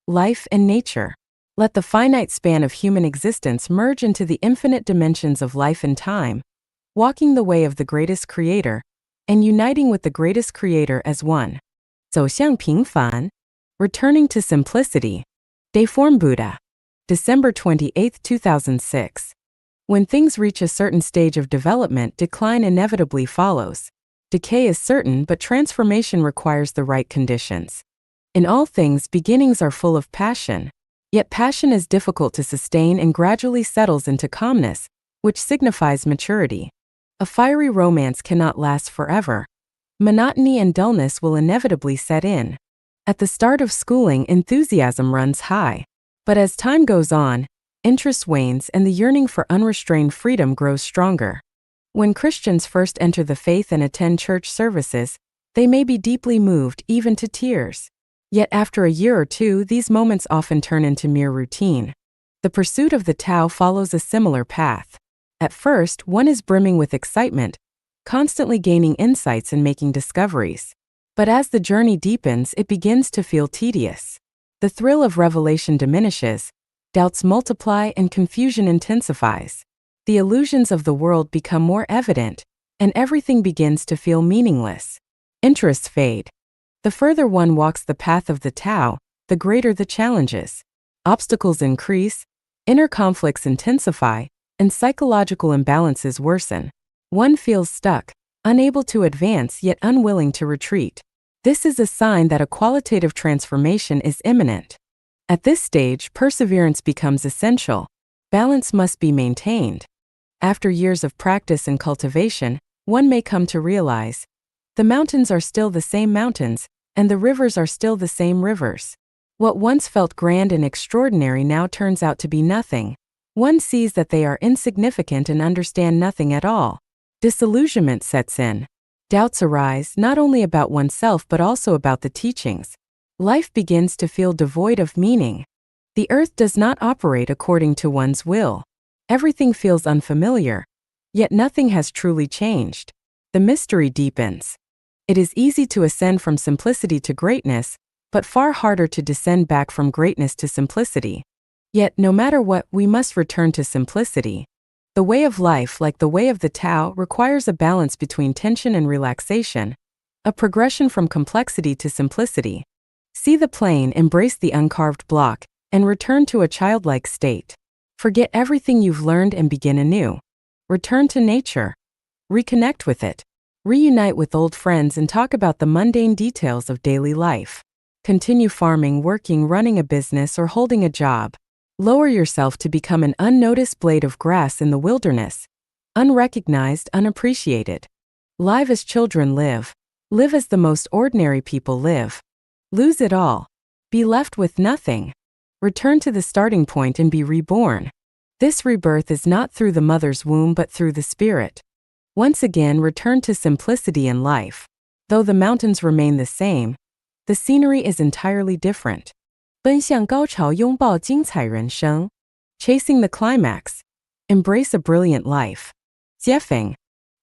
life, and nature. Let the finite span of human existence merge into the infinite dimensions of life and time, walking the way of the greatest creator, and uniting with the greatest creator as one. 走向平凡, returning to simplicity. Dayform Buddha. December 28, 2006. When things reach a certain stage of development, decline inevitably follows. Decay is certain, but transformation requires the right conditions. In all things, beginnings are full of passion. Yet passion is difficult to sustain and gradually settles into calmness, which signifies maturity. A fiery romance cannot last forever. Monotony and dullness will inevitably set in. At the start of schooling, enthusiasm runs high. But as time goes on, interest wanes and the yearning for unrestrained freedom grows stronger. When Christians first enter the faith and attend church services, they may be deeply moved, even to tears. Yet after a year or two, these moments often turn into mere routine. The pursuit of the Tao follows a similar path. At first, one is brimming with excitement, constantly gaining insights and making discoveries. But as the journey deepens, it begins to feel tedious. The thrill of revelation diminishes, doubts multiply, and confusion intensifies. The illusions of the world become more evident, and everything begins to feel meaningless. Interests fade. The further one walks the path of the Tao, the greater the challenges. Obstacles increase, inner conflicts intensify, and psychological imbalances worsen. One feels stuck, unable to advance yet unwilling to retreat. This is a sign that a qualitative transformation is imminent. At this stage, perseverance becomes essential. Balance must be maintained. After years of practice and cultivation, one may come to realize the mountains are still the same mountains, and the rivers are still the same rivers. What once felt grand and extraordinary now turns out to be nothing. One sees that they are insignificant and understand nothing at all. Disillusionment sets in. Doubts arise not only about oneself but also about the teachings. Life begins to feel devoid of meaning. The earth does not operate according to one's will. Everything feels unfamiliar, yet nothing has truly changed. The mystery deepens. It is easy to ascend from simplicity to greatness, but far harder to descend back from greatness to simplicity. Yet, no matter what, we must return to simplicity. The way of life, like the way of the Tao, requires a balance between tension and relaxation, a progression from complexity to simplicity. See the plane, embrace the uncarved block, and return to a childlike state. Forget everything you've learned and begin anew. Return to nature. Reconnect with it. Reunite with old friends and talk about the mundane details of daily life. Continue farming, working, running a business, or holding a job. Lower yourself to become an unnoticed blade of grass in the wilderness, unrecognized, unappreciated. Live as children live. Live as the most ordinary people live. Lose it all. Be left with nothing. Return to the starting point and be reborn. This rebirth is not through the mother's womb but through the spirit. Once again, return to simplicity in life. Though the mountains remain the same, the scenery is entirely different. 奔向高潮，拥抱精彩人生. Chasing the climax. Embrace a brilliant life. Jiefeng.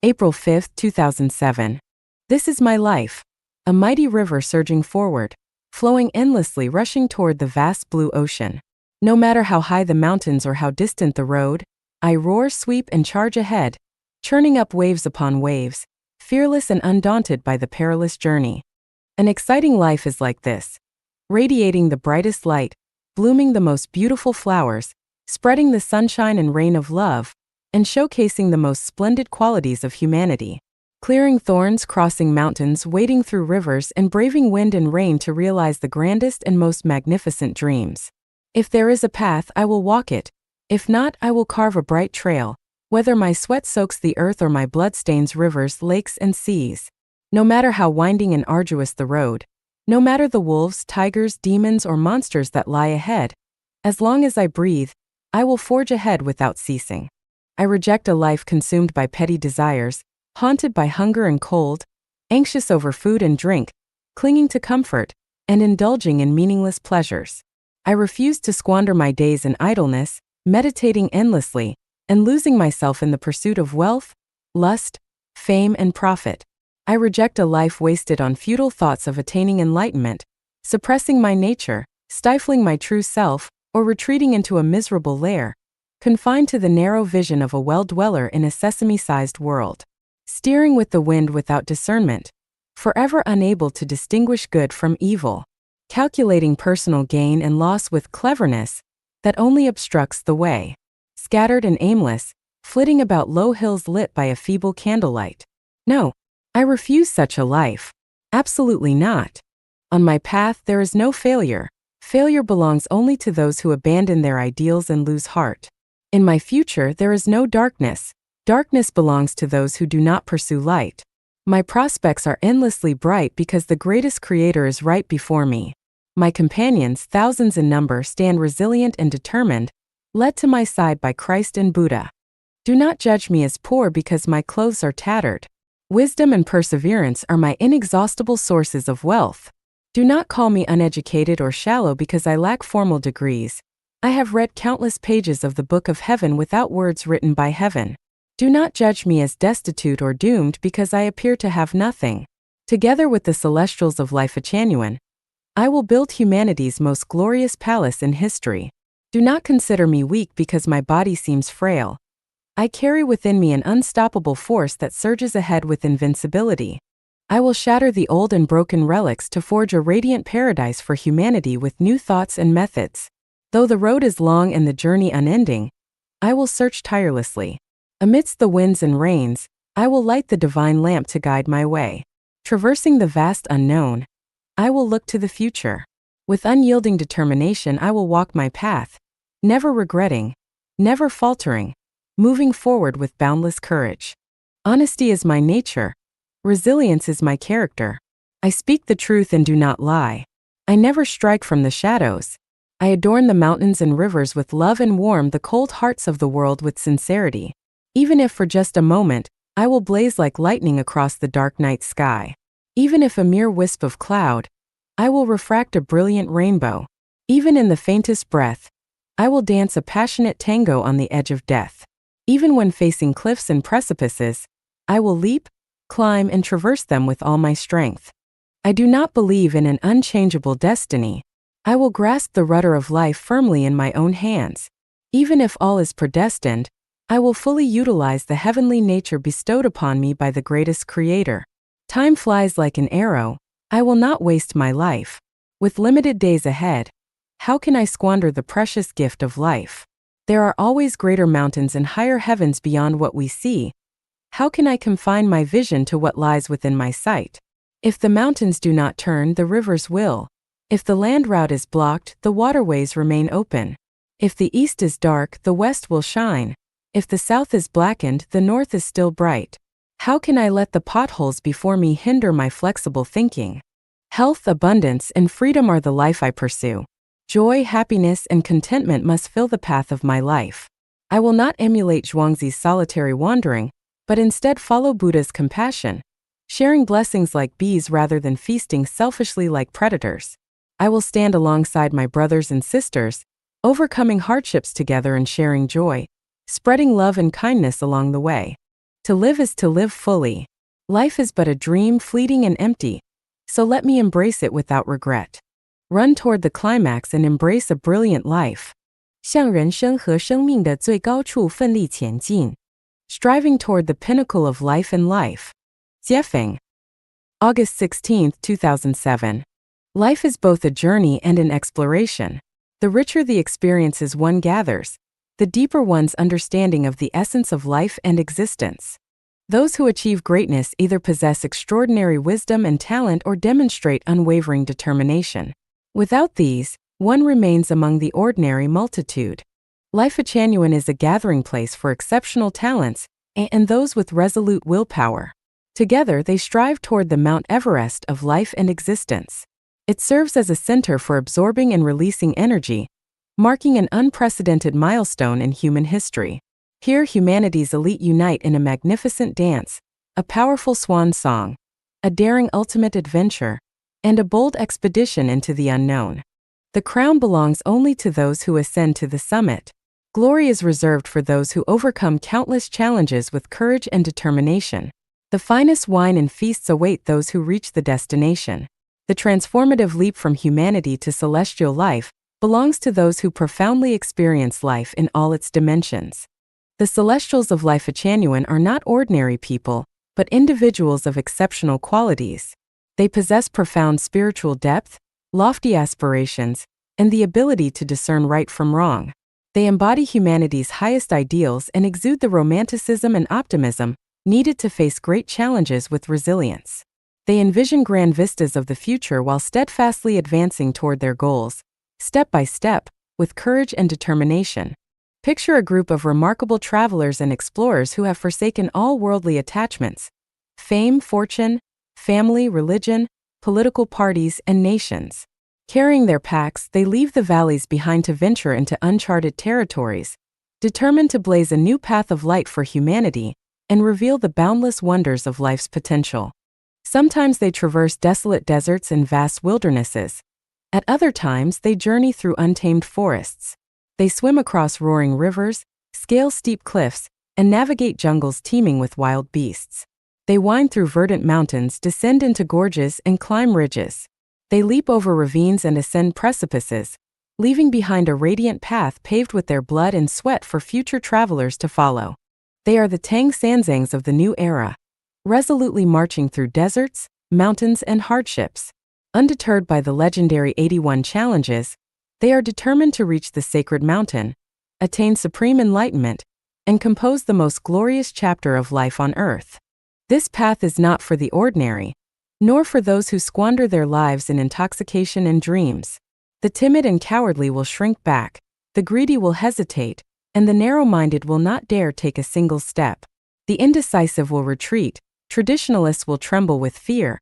April 5, 2007. This is my life. A mighty river surging forward, flowing endlessly, rushing toward the vast blue ocean. No matter how high the mountains or how distant the road, I roar, sweep, and charge ahead, churning up waves upon waves, fearless and undaunted by the perilous journey. An exciting life is like this. Radiating the brightest light, blooming the most beautiful flowers, spreading the sunshine and rain of love, and showcasing the most splendid qualities of humanity. Clearing thorns, crossing mountains, wading through rivers, and braving wind and rain to realize the grandest and most magnificent dreams. If there is a path, I will walk it. If not, I will carve a bright trail, whether my sweat soaks the earth or my blood stains rivers, lakes, and seas. No matter how winding and arduous the road, no matter the wolves, tigers, demons, or monsters that lie ahead, as long as I breathe, I will forge ahead without ceasing. I reject a life consumed by petty desires, haunted by hunger and cold, anxious over food and drink, clinging to comfort, and indulging in meaningless pleasures. I refuse to squander my days in idleness, meditating endlessly, and losing myself in the pursuit of wealth, lust, fame, and profit. I reject a life wasted on futile thoughts of attaining enlightenment, suppressing my nature, stifling my true self, or retreating into a miserable lair, confined to the narrow vision of a well-dweller in a sesame-sized world. Steering with the wind without discernment, forever unable to distinguish good from evil. Calculating personal gain and loss with cleverness that only obstructs the way. Scattered and aimless, flitting about low hills lit by a feeble candlelight. No, I refuse such a life. Absolutely not. On my path there is no failure. Failure belongs only to those who abandon their ideals and lose heart. In my future there is no darkness. Darkness belongs to those who do not pursue light. My prospects are endlessly bright because the greatest creator is right before me. My companions, thousands in number, stand resilient and determined, led to my side by Christ and Buddha. Do not judge me as poor because my clothes are tattered. Wisdom and perseverance are my inexhaustible sources of wealth. Do not call me uneducated or shallow because I lack formal degrees. I have read countless pages of the Book of Heaven without words written by heaven. Do not judge me as destitute or doomed because I appear to have nothing. Together with the celestials of Lifechanyuan, I will build humanity's most glorious palace in history. Do not consider me weak because my body seems frail. I carry within me an unstoppable force that surges ahead with invincibility. I will shatter the old and broken relics to forge a radiant paradise for humanity with new thoughts and methods. Though the road is long and the journey unending, I will search tirelessly. Amidst the winds and rains, I will light the divine lamp to guide my way. Traversing the vast unknown, I will look to the future. With unyielding determination I will walk my path, never regretting, never faltering, moving forward with boundless courage. Honesty is my nature. Resilience is my character. I speak the truth and do not lie. I never strike from the shadows. I adorn the mountains and rivers with love and warm the cold hearts of the world with sincerity. Even if for just a moment, I will blaze like lightning across the dark night sky. Even if a mere wisp of cloud, I will refract a brilliant rainbow. Even in the faintest breath, I will dance a passionate tango on the edge of death. Even when facing cliffs and precipices, I will leap, climb, and traverse them with all my strength. I do not believe in an unchangeable destiny. I will grasp the rudder of life firmly in my own hands. Even if all is predestined, I will fully utilize the heavenly nature bestowed upon me by the greatest creator. Time flies like an arrow. I will not waste my life. With limited days ahead, how can I squander the precious gift of life? There are always greater mountains and higher heavens beyond what we see. How can I confine my vision to what lies within my sight? If the mountains do not turn, the rivers will. If the land route is blocked, the waterways remain open. If the east is dark, the west will shine. If the south is blackened, the north is still bright. How can I let the potholes before me hinder my flexible thinking? Health, abundance, and freedom are the life I pursue. Joy, happiness, and contentment must fill the path of my life. I will not emulate Zhuangzi's solitary wandering, but instead follow Buddha's compassion, sharing blessings like bees rather than feasting selfishly like predators. I will stand alongside my brothers and sisters, overcoming hardships together and sharing joy, spreading love and kindness along the way. To live is to live fully. Life is but a dream, fleeting and empty, so let me embrace it without regret. Run toward the climax and embrace a brilliant life. 向人生和生命的最高处奋力前进. Striving toward the pinnacle of life and life. Jiefeng. August 16, 2007. Life is both a journey and an exploration. The richer the experiences one gathers, the deeper one's understanding of the essence of life and existence. Those who achieve greatness either possess extraordinary wisdom and talent or demonstrate unwavering determination. Without these, one remains among the ordinary multitude. Lifechanyuan is a gathering place for exceptional talents and those with resolute willpower. Together they strive toward the Mount Everest of life and existence. It serves as a center for absorbing and releasing energy, marking an unprecedented milestone in human history. Here humanity's elite unite in a magnificent dance, a powerful swan song, a daring ultimate adventure, and a bold expedition into the unknown. The crown belongs only to those who ascend to the summit. Glory is reserved for those who overcome countless challenges with courage and determination. The finest wine and feasts await those who reach the destination. The transformative leap from humanity to celestial life belongs to those who profoundly experience life in all its dimensions. The celestials of Lifechanyuan are not ordinary people, but individuals of exceptional qualities. They possess profound spiritual depth, lofty aspirations, and the ability to discern right from wrong. They embody humanity's highest ideals and exude the romanticism and optimism needed to face great challenges with resilience. They envision grand vistas of the future while steadfastly advancing toward their goals, step by step, with courage and determination. Picture a group of remarkable travelers and explorers who have forsaken all worldly attachments: fame, fortune, family, religion, political parties, and nations. Carrying their packs, they leave the valleys behind to venture into uncharted territories, determined to blaze a new path of light for humanity and reveal the boundless wonders of life's potential. Sometimes they traverse desolate deserts and vast wildernesses. At other times, they journey through untamed forests. They swim across roaring rivers, scale steep cliffs, and navigate jungles teeming with wild beasts. They wind through verdant mountains, descend into gorges, and climb ridges. They leap over ravines and ascend precipices, leaving behind a radiant path paved with their blood and sweat for future travelers to follow. They are the Tang Sanzangs of the new era, resolutely marching through deserts, mountains, and hardships. Undeterred by the legendary 81 challenges, they are determined to reach the sacred mountain, attain supreme enlightenment, and compose the most glorious chapter of life on earth. This path is not for the ordinary, nor for those who squander their lives in intoxication and dreams. The timid and cowardly will shrink back, the greedy will hesitate, and the narrow-minded will not dare take a single step. The indecisive will retreat, traditionalists will tremble with fear,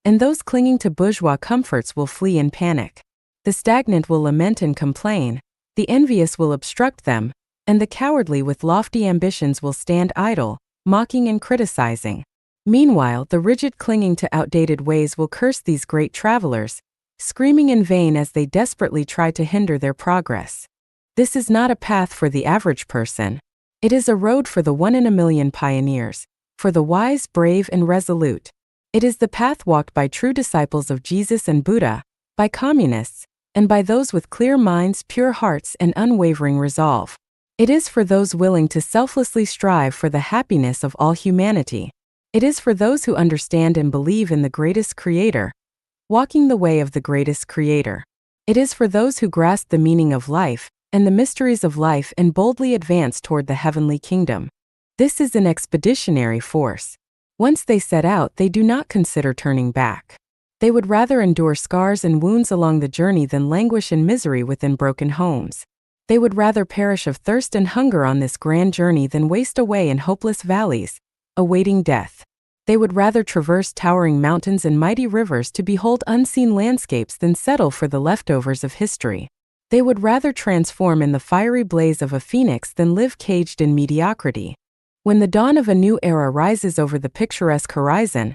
and those clinging to bourgeois comforts will flee in panic. The stagnant will lament and complain, the envious will obstruct them, and the cowardly with lofty ambitions will stand idle, mocking and criticizing. Meanwhile, the rigid clinging to outdated ways will curse these great travelers, screaming in vain as they desperately try to hinder their progress. This is not a path for the average person. It is a road for the 1 in a million pioneers, for the wise, brave, and resolute. It is the path walked by true disciples of Jesus and Buddha, by communists, and by those with clear minds, pure hearts, and unwavering resolve. It is for those willing to selflessly strive for the happiness of all humanity. It is for those who understand and believe in the greatest creator, walking the way of the greatest creator. It is for those who grasp the meaning of life and the mysteries of life and boldly advance toward the heavenly kingdom. This is an expeditionary force. Once they set out, they do not consider turning back. They would rather endure scars and wounds along the journey than languish in misery within broken homes. They would rather perish of thirst and hunger on this grand journey than waste away in hopeless valleys, awaiting death. They would rather traverse towering mountains and mighty rivers to behold unseen landscapes than settle for the leftovers of history. They would rather transform in the fiery blaze of a phoenix than live caged in mediocrity. When the dawn of a new era rises over the picturesque horizon,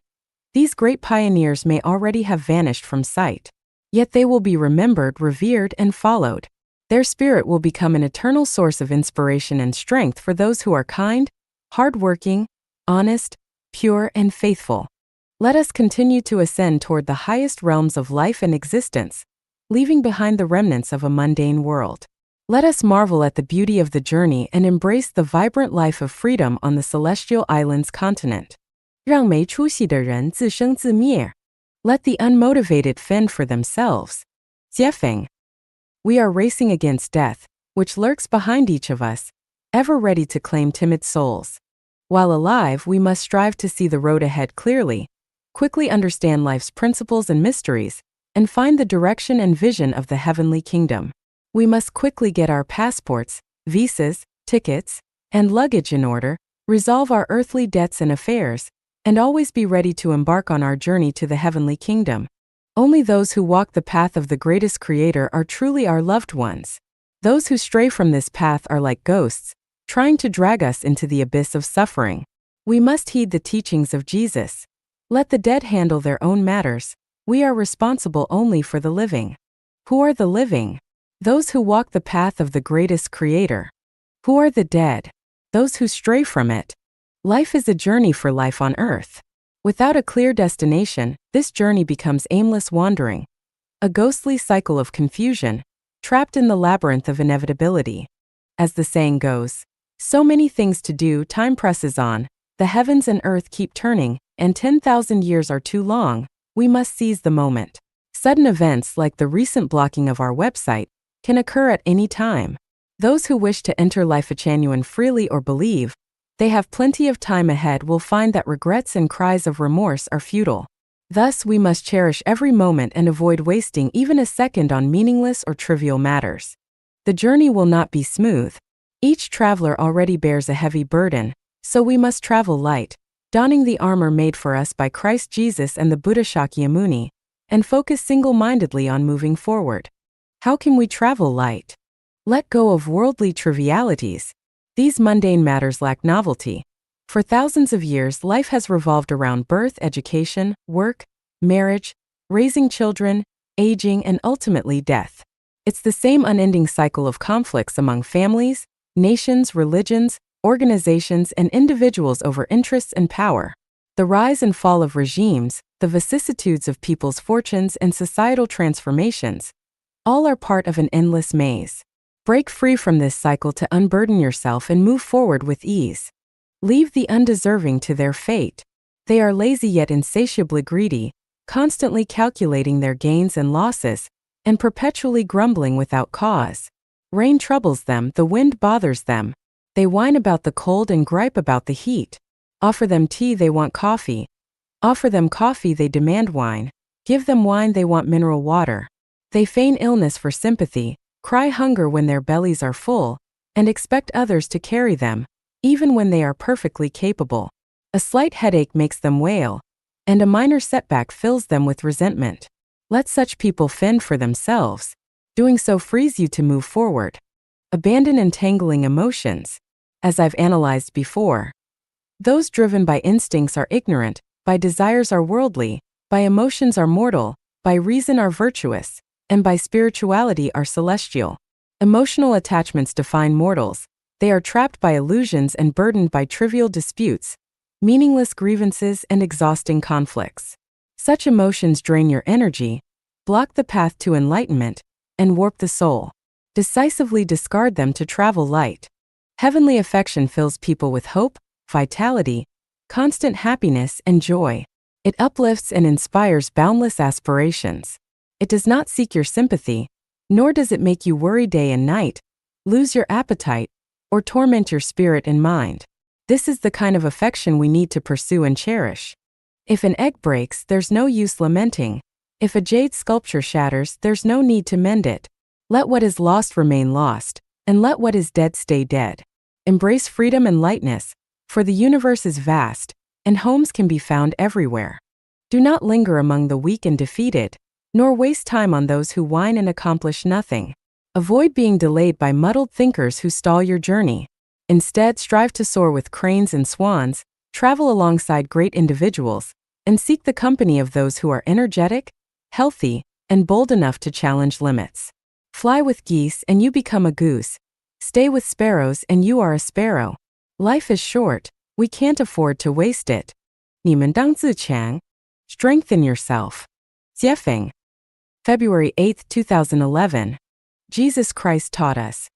these great pioneers may already have vanished from sight. Yet they will be remembered, revered, and followed. Their spirit will become an eternal source of inspiration and strength for those who are kind, hardworking, honest, pure, and faithful. Let us continue to ascend toward the highest realms of life and existence, leaving behind the remnants of a mundane world. Let us marvel at the beauty of the journey and embrace the vibrant life of freedom on the celestial island's continent. 让没出息的人自生自灭. Let the unmotivated fend for themselves. 解放. We are racing against death, which lurks behind each of us, ever ready to claim timid souls. While alive, we must strive to see the road ahead clearly, quickly understand life's principles and mysteries, and find the direction and vision of the heavenly kingdom. We must quickly get our passports, visas, tickets, and luggage in order, resolve our earthly debts and affairs, and always be ready to embark on our journey to the heavenly kingdom. Only those who walk the path of the greatest creator are truly our loved ones. Those who stray from this path are like ghosts, trying to drag us into the abyss of suffering. We must heed the teachings of Jesus. Let the dead handle their own matters. We are responsible only for the living. Who are the living? Those who walk the path of the greatest creator. Who are the dead? Those who stray from it. Life is a journey for life on earth. Without a clear destination, this journey becomes aimless wandering, a ghostly cycle of confusion, trapped in the labyrinth of inevitability. As the saying goes, so many things to do, time presses on, the heavens and earth keep turning, and 10,000 years are too long, we must seize the moment. Sudden events like the recent blocking of our website can occur at any time. Those who wish to enter Lifechanyuan freely or believe they have plenty of time ahead will find that regrets and cries of remorse are futile. Thus, we must cherish every moment and avoid wasting even a second on meaningless or trivial matters. The journey will not be smooth. Each traveler already bears a heavy burden, so we must travel light, donning the armor made for us by Christ Jesus and the Buddha Shakyamuni, and focus single-mindedly on moving forward. How can we travel light? Let go of worldly trivialities. These mundane matters lack novelty. For thousands of years, life has revolved around birth, education, work, marriage, raising children, aging, and ultimately death. It's the same unending cycle of conflicts among families, nations, religions, organizations, and individuals over interests and power. The rise and fall of regimes, the vicissitudes of people's fortunes, and societal transformations, all are part of an endless maze. Break free from this cycle to unburden yourself and move forward with ease. Leave the undeserving to their fate. They are lazy yet insatiably greedy, constantly calculating their gains and losses, and perpetually grumbling without cause. Rain troubles them, the wind bothers them. They whine about the cold and gripe about the heat. Offer them tea, they want coffee. Offer them coffee, they demand wine. Give them wine, they want mineral water. They feign illness for sympathy, cry hunger when their bellies are full, and expect others to carry them, even when they are perfectly capable. A slight headache makes them wail, and a minor setback fills them with resentment. Let such people fend for themselves. Doing so frees you to move forward. Abandon entangling emotions. As I've analyzed before, those driven by instincts are ignorant, by desires are worldly, by emotions are mortal, by reason are virtuous, and by spirituality are celestial. Emotional attachments define mortals. They are trapped by illusions and burdened by trivial disputes, meaningless grievances, and exhausting conflicts. Such emotions drain your energy, block the path to enlightenment, and warp the soul. Decisively discard them to travel light. Heavenly affection fills people with hope, vitality, constant happiness, and joy. It uplifts and inspires boundless aspirations. It does not seek your sympathy, nor does it make you worry day and night, lose your appetite, or torment your spirit and mind. This is the kind of affection we need to pursue and cherish. If an egg breaks, there's no use lamenting. If a jade sculpture shatters, there's no need to mend it. Let what is lost remain lost, and let what is dead stay dead. Embrace freedom and lightness, for the universe is vast, and homes can be found everywhere. Do not linger among the weak and defeated, nor waste time on those who whine and accomplish nothing. Avoid being delayed by muddled thinkers who stall your journey. Instead, strive to soar with cranes and swans, travel alongside great individuals, and seek the company of those who are energetic, healthy, and bold enough to challenge limits. Fly with geese and you become a goose. Stay with sparrows and you are a sparrow. Life is short, we can't afford to waste it. 你们当自强. Strengthen yourself. 解放. February 8, 2011. Jesus Christ taught us,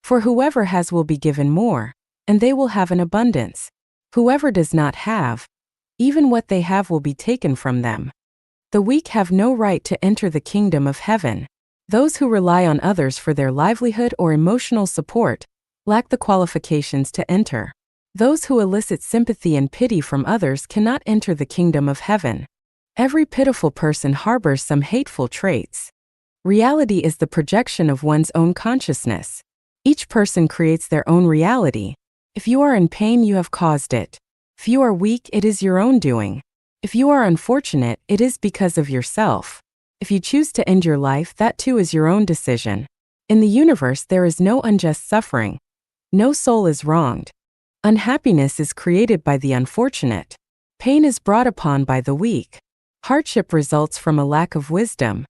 "For whoever has will be given more, and they will have an abundance. Whoever does not have, even what they have will be taken from them." The weak have no right to enter the kingdom of heaven. Those who rely on others for their livelihood or emotional support lack the qualifications to enter. Those who elicit sympathy and pity from others cannot enter the kingdom of heaven. Every pitiful person harbors some hateful traits. Reality is the projection of one's own consciousness. Each person creates their own reality. If you are in pain, you have caused it. If you are weak, it is your own doing. If you are unfortunate, it is because of yourself. If you choose to end your life, that too is your own decision. In the universe, there is no unjust suffering. No soul is wronged. Unhappiness is created by the unfortunate. Pain is brought upon by the weak. Hardship results from a lack of wisdom.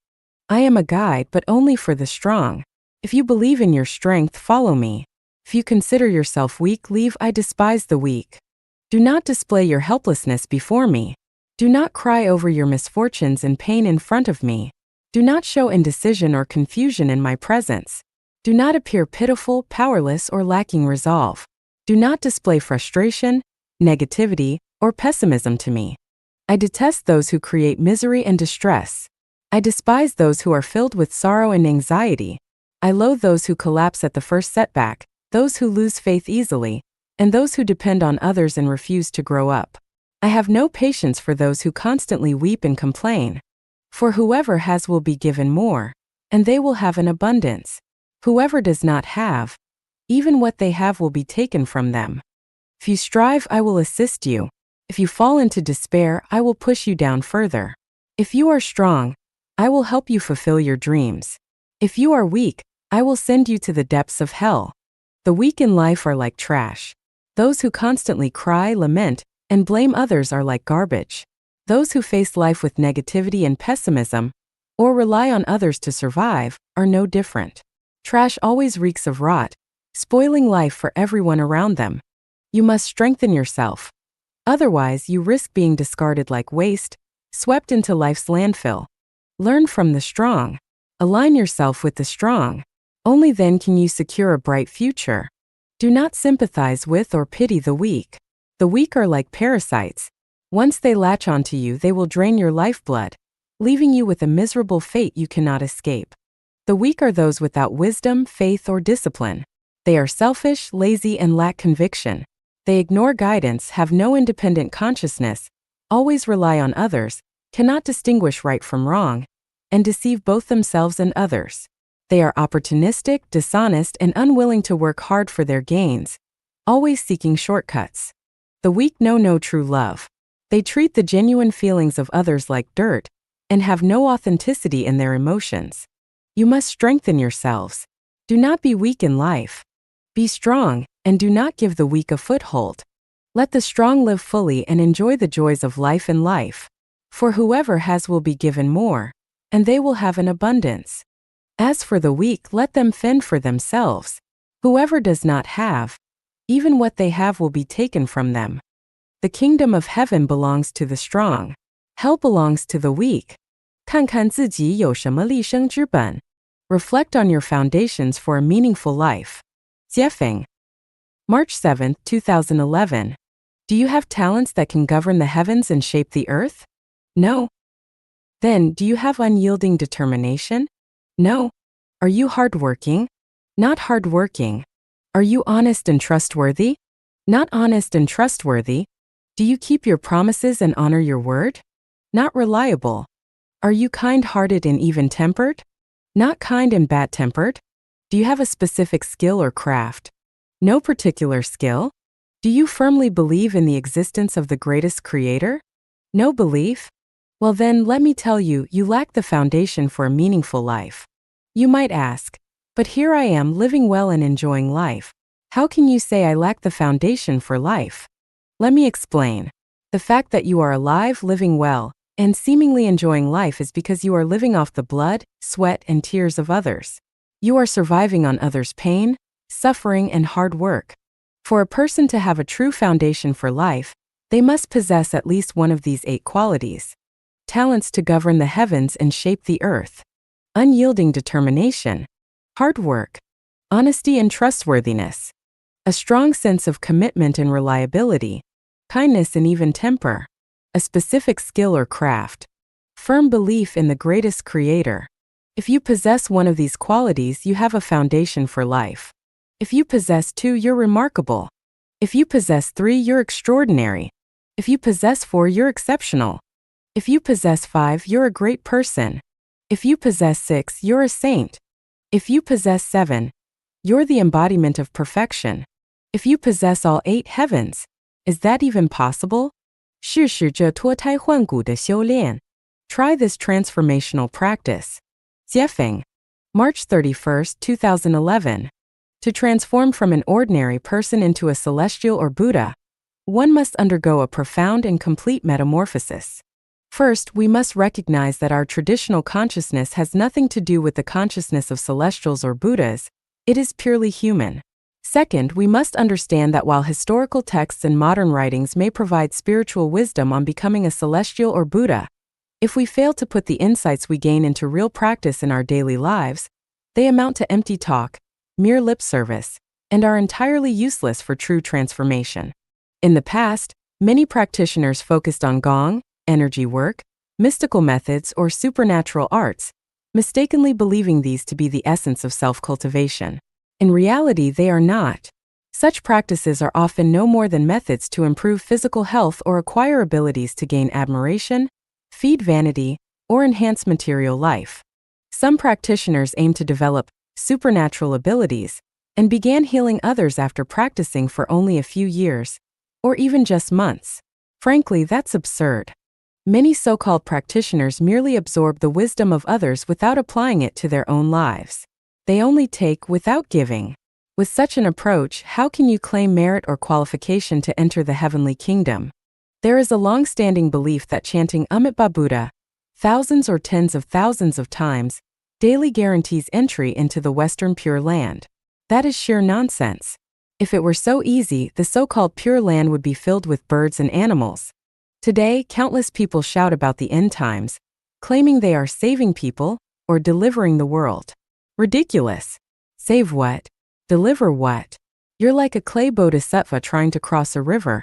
I am a guide, but only for the strong. If you believe in your strength, follow me. If you consider yourself weak, leave. I despise the weak. Do not display your helplessness before me. Do not cry over your misfortunes and pain in front of me. Do not show indecision or confusion in my presence. Do not appear pitiful, powerless, or lacking resolve. Do not display frustration, negativity, or pessimism to me. I detest those who create misery and distress. I despise those who are filled with sorrow and anxiety. I loathe those who collapse at the first setback, those who lose faith easily, and those who depend on others and refuse to grow up. I have no patience for those who constantly weep and complain. For whoever has will be given more, and they will have an abundance. Whoever does not have, even what they have will be taken from them. If you strive, I will assist you. If you fall into despair, I will push you down further. If you are strong, I will help you fulfill your dreams. If you are weak, I will send you to the depths of hell. The weak in life are like trash. Those who constantly cry, lament, and blame others are like garbage. Those who face life with negativity and pessimism, or rely on others to survive, are no different. Trash always reeks of rot, spoiling life for everyone around them. You must strengthen yourself. Otherwise, you risk being discarded like waste, swept into life's landfill. Learn from the strong. Align yourself with the strong. Only then can you secure a bright future. Do not sympathize with or pity the weak. The weak are like parasites. Once they latch onto you, they will drain your lifeblood, leaving you with a miserable fate you cannot escape. The weak are those without wisdom, faith, or discipline. They are selfish, lazy, and lack conviction. They ignore guidance, have no independent consciousness, always rely on others, cannot distinguish right from wrong, and deceive both themselves and others. They are opportunistic, dishonest, and unwilling to work hard for their gains, always seeking shortcuts. The weak know no true love. They treat the genuine feelings of others like dirt, and have no authenticity in their emotions. You must strengthen yourselves. Do not be weak in life. Be strong, and do not give the weak a foothold. Let the strong live fully and enjoy the joys of life in life. For whoever has will be given more, and they will have an abundance. As for the weak, let them fend for themselves. Whoever does not have, even what they have will be taken from them. The kingdom of heaven belongs to the strong. Hell belongs to the weak. 看看自己有什么立身之本. Reflect on your foundations for a meaningful life. Jiefeng. March 7, 2011. Do you have talents that can govern the heavens and shape the earth? No. Then, do you have unyielding determination? No. Are you hardworking? Not hardworking. Are you honest and trustworthy? Not honest and trustworthy. Do you keep your promises and honor your word? Not reliable. Are you kind-hearted and even-tempered? Not kind and bad-tempered. Do you have a specific skill or craft? No particular skill. Do you firmly believe in the existence of the greatest creator? No belief? Well then, let me tell you, you lack the foundation for a meaningful life. You might ask, but here I am living well and enjoying life. How can you say I lack the foundation for life? Let me explain. The fact that you are alive, living well, and seemingly enjoying life is because you are living off the blood, sweat, and tears of others. You are surviving on others' pain, suffering, and hard work. For a person to have a true foundation for life, they must possess at least one of these 8 qualities. Talents to govern the heavens and shape the earth. Unyielding determination. Hard work. Honesty and trustworthiness. A strong sense of commitment and reliability. Kindness and even temper. A specific skill or craft. Firm belief in the greatest creator. If you possess one of these qualities, you have a foundation for life. If you possess 2, you're remarkable. If you possess 3, you're extraordinary. If you possess 4, you're exceptional. If you possess 5, you're a great person. If you possess 6, you're a saint. If you possess 7, you're the embodiment of perfection. If you possess all 8 heavens, is that even possible? 是使这脱胎换骨的修炼. Try this transformational practice. Jiefeng. March 31, 2011. To transform from an ordinary person into a celestial or Buddha, one must undergo a profound and complete metamorphosis. First, we must recognize that our traditional consciousness has nothing to do with the consciousness of celestials or Buddhas. It is purely human. Second, we must understand that while historical texts and modern writings may provide spiritual wisdom on becoming a celestial or Buddha, if we fail to put the insights we gain into real practice in our daily lives, they amount to empty talk, mere lip service, and are entirely useless for true transformation. In the past, many practitioners focused on gong, energy work, mystical methods, or supernatural arts, mistakenly believing these to be the essence of self-cultivation. In reality, they are not. Such practices are often no more than methods to improve physical health or acquire abilities to gain admiration, feed vanity, or enhance material life. Some practitioners aim to develop supernatural abilities and began healing others after practicing for only a few years, or even just months. Frankly, that's absurd. Many so-called practitioners merely absorb the wisdom of others without applying it to their own lives. They only take without giving. With such an approach, how can you claim merit or qualification to enter the heavenly kingdom? There is a long-standing belief that chanting Amitabha Buddha thousands or tens of thousands of times daily guarantees entry into the Western Pure Land. That is sheer nonsense. If it were so easy, the so-called Pure Land would be filled with birds and animals. Today, countless people shout about the end times, claiming they are saving people or delivering the world. Ridiculous. Save what? Deliver what? You're like a clay bodhisattva trying to cross a river.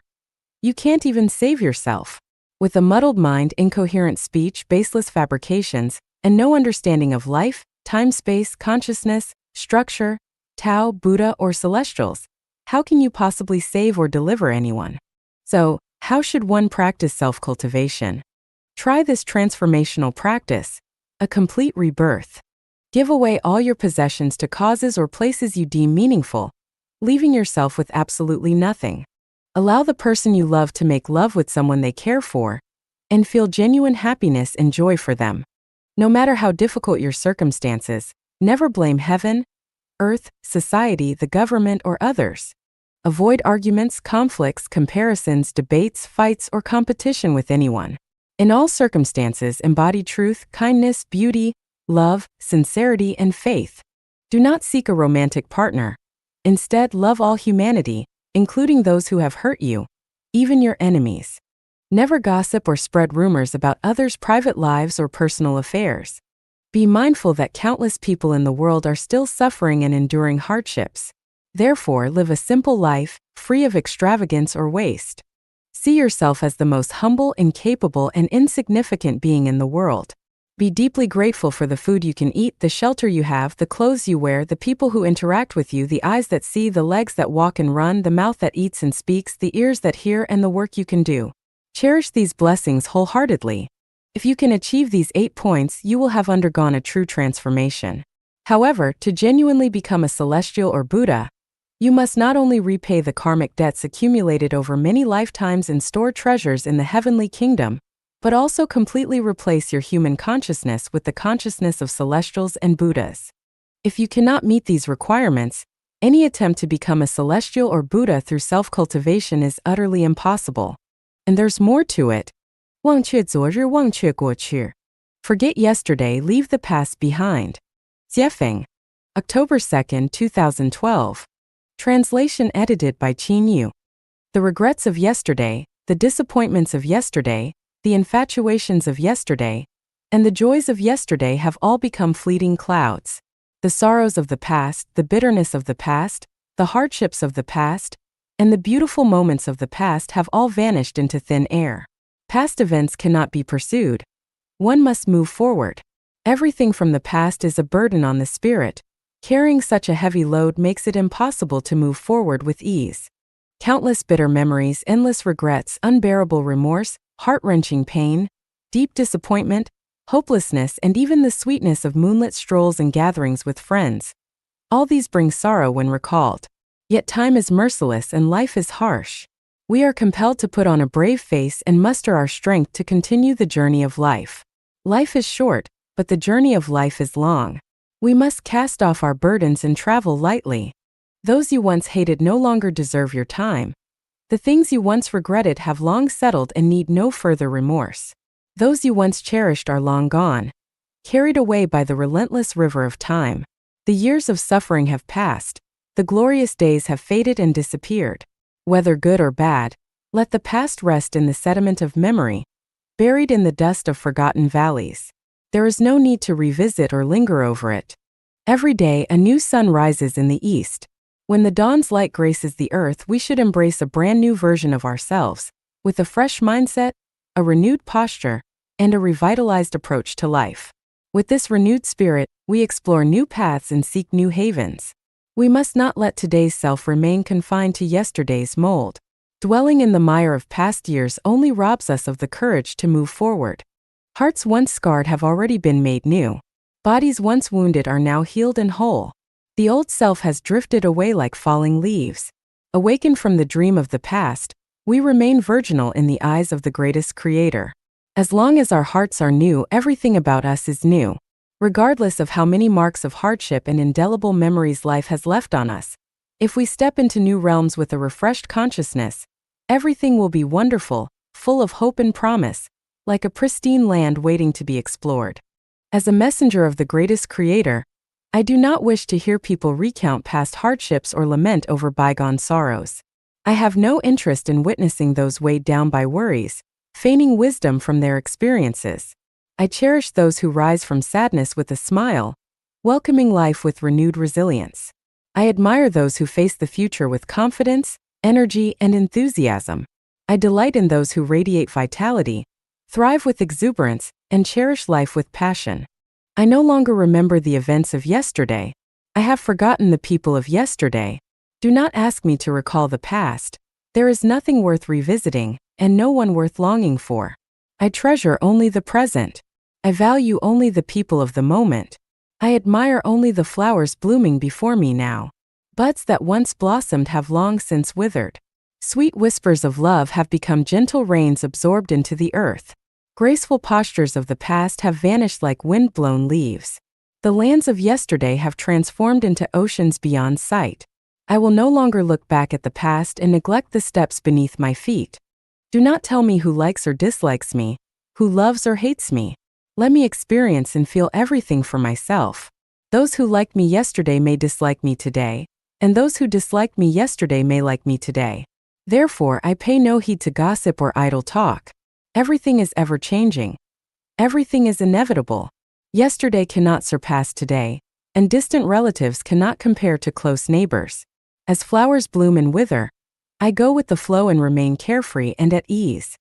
You can't even save yourself. With a muddled mind, incoherent speech, baseless fabrications, and no understanding of life, time, space, consciousness, structure, Tao, Buddha, or celestials, how can you possibly save or deliver anyone? So, how should one practice self-cultivation? Try this transformational practice, a complete rebirth. Give away all your possessions to causes or places you deem meaningful, leaving yourself with absolutely nothing. Allow the person you love to make love with someone they care for, and feel genuine happiness and joy for them. No matter how difficult your circumstances, never blame heaven, earth, society, the government, or others. Avoid arguments, conflicts, comparisons, debates, fights, or competition with anyone. In all circumstances, embody truth, kindness, beauty, love, sincerity, and faith. Do not seek a romantic partner. Instead, love all humanity, including those who have hurt you, even your enemies. Never gossip or spread rumors about others' private lives or personal affairs. Be mindful that countless people in the world are still suffering and enduring hardships. Therefore, live a simple life, free of extravagance or waste. See yourself as the most humble, incapable, and insignificant being in the world. Be deeply grateful for the food you can eat, the shelter you have, the clothes you wear, the people who interact with you, the eyes that see, the legs that walk and run, the mouth that eats and speaks, the ears that hear, and the work you can do. Cherish these blessings wholeheartedly. If you can achieve these 8 points, you will have undergone a true transformation. However, to genuinely become a celestial or Buddha, you must not only repay the karmic debts accumulated over many lifetimes and store treasures in the heavenly kingdom, but also completely replace your human consciousness with the consciousness of celestials and Buddhas. If you cannot meet these requirements, any attempt to become a celestial or Buddha through self-cultivation is utterly impossible. And there's more to it. 忘却昨日，忘却过去. Forget yesterday, leave the past behind. Jiefeng. October 2nd, 2012. Translation edited by Qin Yu. The regrets of yesterday, the disappointments of yesterday, the infatuations of yesterday, and the joys of yesterday have all become fleeting clouds. The sorrows of the past, the bitterness of the past, the hardships of the past, and the beautiful moments of the past have all vanished into thin air. Past events cannot be pursued. One must move forward. Everything from the past is a burden on the spirit. Carrying such a heavy load makes it impossible to move forward with ease. Countless bitter memories, endless regrets, unbearable remorse, heart-wrenching pain, deep disappointment, hopelessness, and even the sweetness of moonlit strolls and gatherings with friends. All these bring sorrow when recalled. Yet time is merciless and life is harsh. We are compelled to put on a brave face and muster our strength to continue the journey of life. Life is short, but the journey of life is long. We must cast off our burdens and travel lightly. Those you once hated no longer deserve your time. The things you once regretted have long settled and need no further remorse. Those you once cherished are long gone, carried away by the relentless river of time. The years of suffering have passed. The glorious days have faded and disappeared. Whether good or bad, let the past rest in the sediment of memory, buried in the dust of forgotten valleys. There is no need to revisit or linger over it. Every day, a new sun rises in the east. When the dawn's light graces the earth, we should embrace a brand new version of ourselves, with a fresh mindset, a renewed posture, and a revitalized approach to life. With this renewed spirit, we explore new paths and seek new havens. We must not let today's self remain confined to yesterday's mold. Dwelling in the mire of past years only robs us of the courage to move forward. Hearts once scarred have already been made new. Bodies once wounded are now healed and whole. The old self has drifted away like falling leaves. Awakened from the dream of the past, we remain virginal in the eyes of the greatest creator. As long as our hearts are new, everything about us is new. Regardless of how many marks of hardship and indelible memories life has left on us, if we step into new realms with a refreshed consciousness, everything will be wonderful, full of hope and promise, like a pristine land waiting to be explored. As a messenger of the greatest creator, I do not wish to hear people recount past hardships or lament over bygone sorrows. I have no interest in witnessing those weighed down by worries, feigning wisdom from their experiences. I cherish those who rise from sadness with a smile, welcoming life with renewed resilience. I admire those who face the future with confidence, energy, and enthusiasm. I delight in those who radiate vitality, thrive with exuberance, and cherish life with passion. I no longer remember the events of yesterday. I have forgotten the people of yesterday. Do not ask me to recall the past. There is nothing worth revisiting, and no one worth longing for. I treasure only the present. I value only the people of the moment. I admire only the flowers blooming before me now. Buds that once blossomed have long since withered. Sweet whispers of love have become gentle rains absorbed into the earth. Graceful postures of the past have vanished like wind-blown leaves. The lands of yesterday have transformed into oceans beyond sight. I will no longer look back at the past and neglect the steps beneath my feet. Do not tell me who likes or dislikes me, who loves or hates me. Let me experience and feel everything for myself. Those who liked me yesterday may dislike me today, and those who disliked me yesterday may like me today. Therefore, I pay no heed to gossip or idle talk. Everything is ever-changing. Everything is inevitable. Yesterday cannot surpass today, and distant relatives cannot compare to close neighbors. As flowers bloom and wither, I go with the flow and remain carefree and at ease.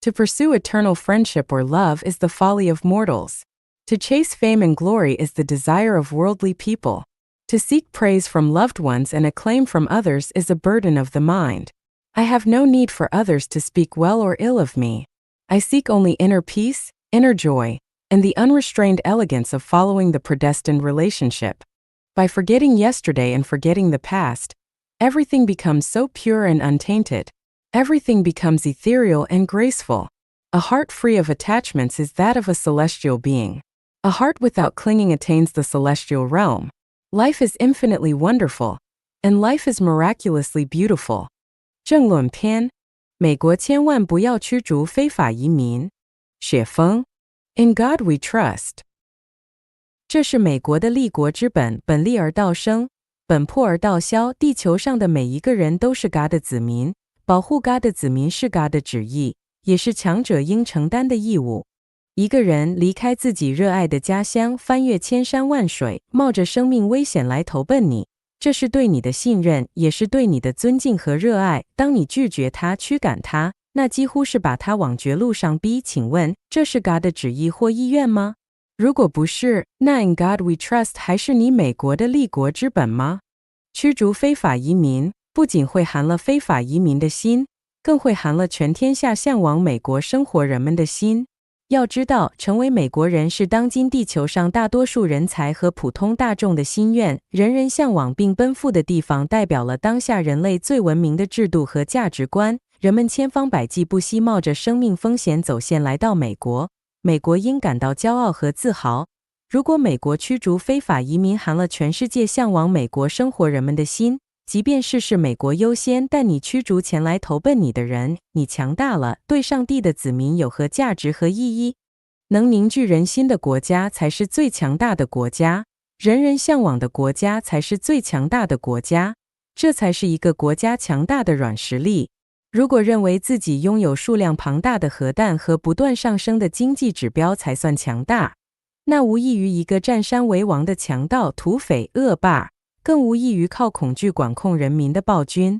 To pursue eternal friendship or love is the folly of mortals. To chase fame and glory is the desire of worldly people. To seek praise from loved ones and acclaim from others is a burden of the mind. I have no need for others to speak well or ill of me. I seek only inner peace, inner joy, and the unrestrained elegance of following the predestined relationship. By forgetting yesterday and forgetting the past, everything becomes so pure and untainted. Everything becomes ethereal and graceful. A heart free of attachments is that of a celestial being. A heart without clinging attains the celestial realm. Life is infinitely wonderful, and life is miraculously beautiful. 政论篇，美国千万不要驱逐非法移民。雪峰 In God we trust. 这是美国的立国之本，本立而道生，本破而道消。地球上的每一个人都是 God 的子民。保护 God 的子民是 God 的旨意，也是强者应承担的义务。一个人离开自己热爱的家乡，翻越千山万水，冒着生命危险来投奔你，这是对你的信任，也是对你的尊敬和热爱。当你拒绝他、驱赶他，那几乎是把他往绝路上逼。请问，这是 God 的旨意或意愿吗？如果不是，那 In God We Trust 还是你美国的立国之本吗？驱逐非法移民不仅会寒了非法移民的心，更会寒了全天下向往美国生活人们的心。要知道，成为美国人是当今地球上大多数人才和普通大众的心愿，人人向往并奔赴的地方，代表了当下人类最文明的制度和价值观。人们千方百计不惜冒着生命风险走线来到美国，美国应感到骄傲和自豪。如果美国驱逐非法移民寒了全世界向往美国生活人们的心，即便事事美国优先，但你驱逐前来投奔你的人，你强大了，对上帝的子民有何价值和意义？能凝聚人心的国家才是最强大的国家，人人向往的国家才是最强大的国家。这才是一个国家强大的软实力。如果认为自己拥有数量庞大的核弹和不断上升的经济指标才算强大，那无异于一个占山为王的强盗、土匪、恶霸，更无异于靠恐惧管控人民的暴君。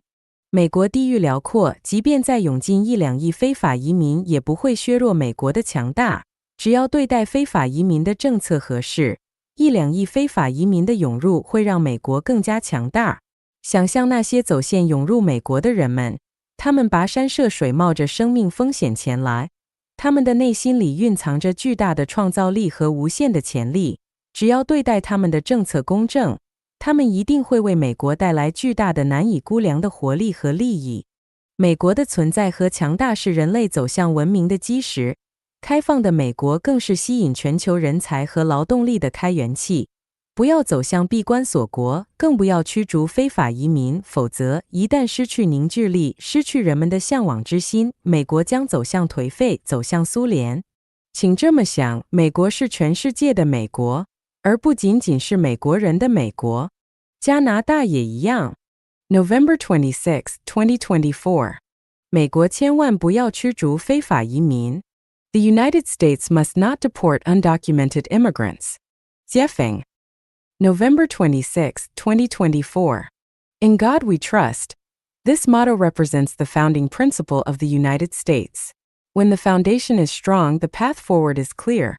美国地域辽阔，即便再涌进1-2亿非法移民，也不会削弱美国的强大。只要对待非法移民的政策合适，1-2亿非法移民的涌入会让美国更加强大。想象那些走线涌入美国的人们，他们跋山涉水，冒着生命风险前来，他们的内心里蕴藏着巨大的创造力和无限的潜力。只要对待他们的政策公正，他们一定会为美国带来巨大的难以估量的活力和利益。美国的存在和强大是人类走向文明的基石，开放的美国更是吸引全球人才和劳动力的开源器。不要走向闭关锁国，更不要驱逐非法移民，否则一旦失去凝聚力，失去人们的向往之心，美国将走向颓废，走向苏联。请这么想，美国是全世界的美国，而不仅仅是美国人的美国。加拿大也一样。November 26, 2024. 美国千万不要驱逐非法移民。The United States must not deport undocumented immigrants. Jeffing. November 26, 2024. In God we trust. This motto represents the founding principle of the United States. When the foundation is strong, the path forward is clear.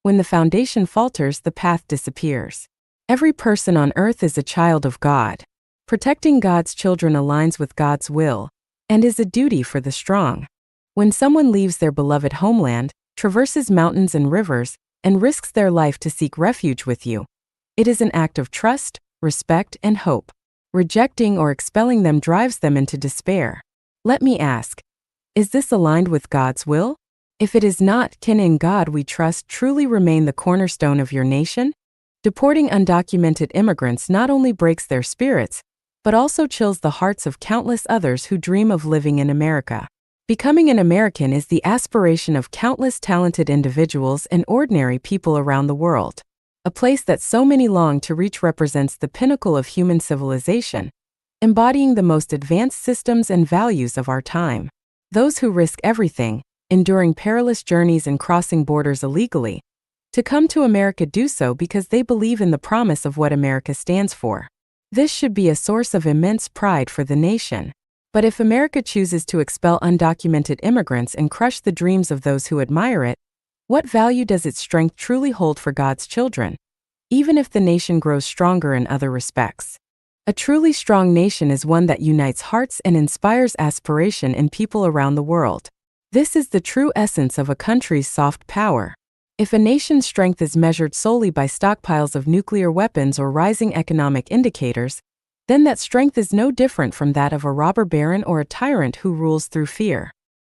When the foundation falters, the path disappears. Every person on earth is a child of God. Protecting God's children aligns with God's will, and is a duty for the strong. When someone leaves their beloved homeland, traverses mountains and rivers, and risks their life to seek refuge with you, it is an act of trust, respect, and hope. Rejecting or expelling them drives them into despair. Let me ask, is this aligned with God's will? If it is not, can "In God we trust" truly remain the cornerstone of your nation? Deporting undocumented immigrants not only breaks their spirits, but also chills the hearts of countless others who dream of living in America. Becoming an American is the aspiration of countless talented individuals and ordinary people around the world. A place that so many long to reach represents the pinnacle of human civilization, embodying the most advanced systems and values of our time. Those who risk everything, enduring perilous journeys and crossing borders illegally, to come to America do so because they believe in the promise of what America stands for. This should be a source of immense pride for the nation. But if America chooses to expel undocumented immigrants and crush the dreams of those who admire it, what value does its strength truly hold for God's children, even if the nation grows stronger in other respects? A truly strong nation is one that unites hearts and inspires aspiration in people around the world. This is the true essence of a country's soft power. If a nation's strength is measured solely by stockpiles of nuclear weapons or rising economic indicators, then that strength is no different from that of a robber baron or a tyrant who rules through fear.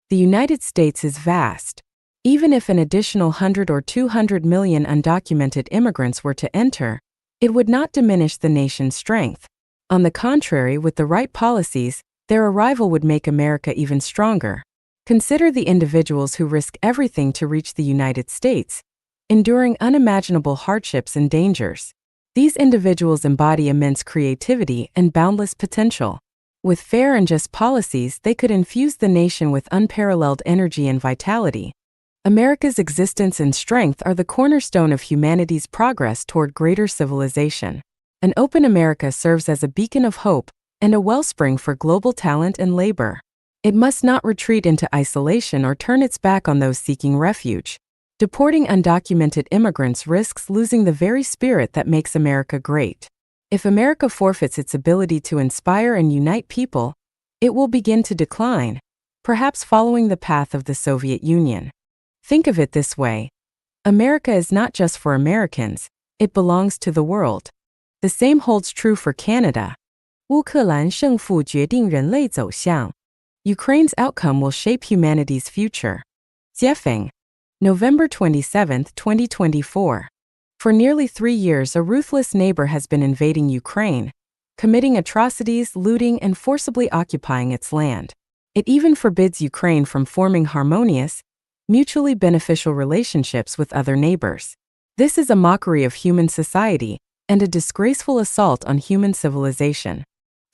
The United States is vast. Even if an additional 100 or 200 million undocumented immigrants were to enter, it would not diminish the nation's strength. On the contrary, with the right policies, their arrival would make America even stronger. Consider the individuals who risk everything to reach the United States, enduring unimaginable hardships and dangers. These individuals embody immense creativity and boundless potential. With fair and just policies, they could infuse the nation with unparalleled energy and vitality. America's existence and strength are the cornerstone of humanity's progress toward greater civilization. An open America serves as a beacon of hope and a wellspring for global talent and labor. It must not retreat into isolation or turn its back on those seeking refuge. Deporting undocumented immigrants risks losing the very spirit that makes America great. If America forfeits its ability to inspire and unite people, it will begin to decline, perhaps following the path of the Soviet Union. Think of it this way. America is not just for Americans, it belongs to the world. The same holds true for Canada. 乌克兰胜负决定人类走向. Ukraine's outcome will shape humanity's future. Jeffing. November 27, 2024. For nearly 3 years, a ruthless neighbor has been invading Ukraine, committing atrocities, looting, and forcibly occupying its land. It even forbids Ukraine from forming harmonious, mutually beneficial relationships with other neighbors. This is a mockery of human society and a disgraceful assault on human civilization.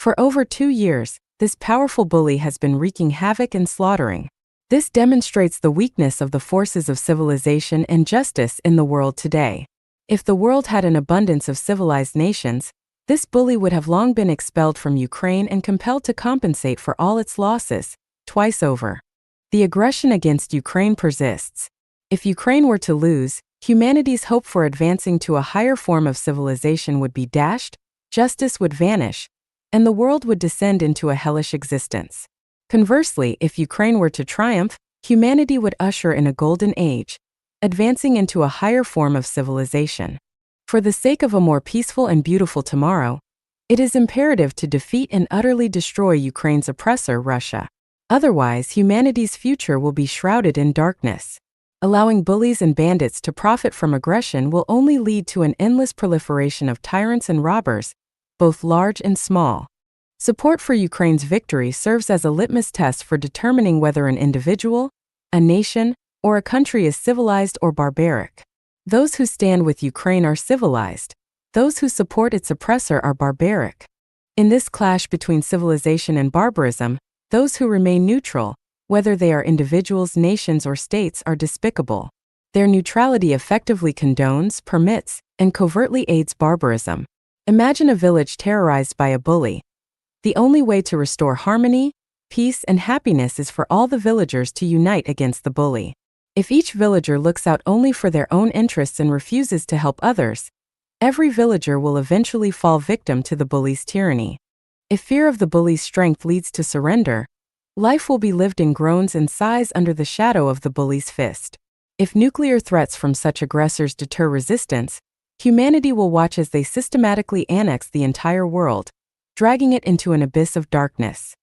For over 2 years, this powerful bully has been wreaking havoc and slaughtering. This demonstrates the weakness of the forces of civilization and justice in the world today. If the world had an abundance of civilized nations, this bully would have long been expelled from Ukraine and compelled to compensate for all its losses, twice over. The aggression against Ukraine persists. If Ukraine were to lose, humanity's hope for advancing to a higher form of civilization would be dashed, justice would vanish, and the world would descend into a hellish existence. Conversely, if Ukraine were to triumph, humanity would usher in a golden age, advancing into a higher form of civilization. For the sake of a more peaceful and beautiful tomorrow, it is imperative to defeat and utterly destroy Ukraine's oppressor, Russia. Otherwise, humanity's future will be shrouded in darkness. Allowing bullies and bandits to profit from aggression will only lead to an endless proliferation of tyrants and robbers, both large and small. Support for Ukraine's victory serves as a litmus test for determining whether an individual, a nation, or a country is civilized or barbaric. Those who stand with Ukraine are civilized. Those who support its oppressor are barbaric. In this clash between civilization and barbarism, those who remain neutral, whether they are individuals, nations, or states, are despicable. Their neutrality effectively condones, permits, and covertly aids barbarism. Imagine a village terrorized by a bully. The only way to restore harmony, peace, and happiness is for all the villagers to unite against the bully. If each villager looks out only for their own interests and refuses to help others, every villager will eventually fall victim to the bully's tyranny. If fear of the bully's strength leads to surrender, life will be lived in groans and sighs under the shadow of the bully's fist. If nuclear threats from such aggressors deter resistance, humanity will watch as they systematically annex the entire world, dragging it into an abyss of darkness.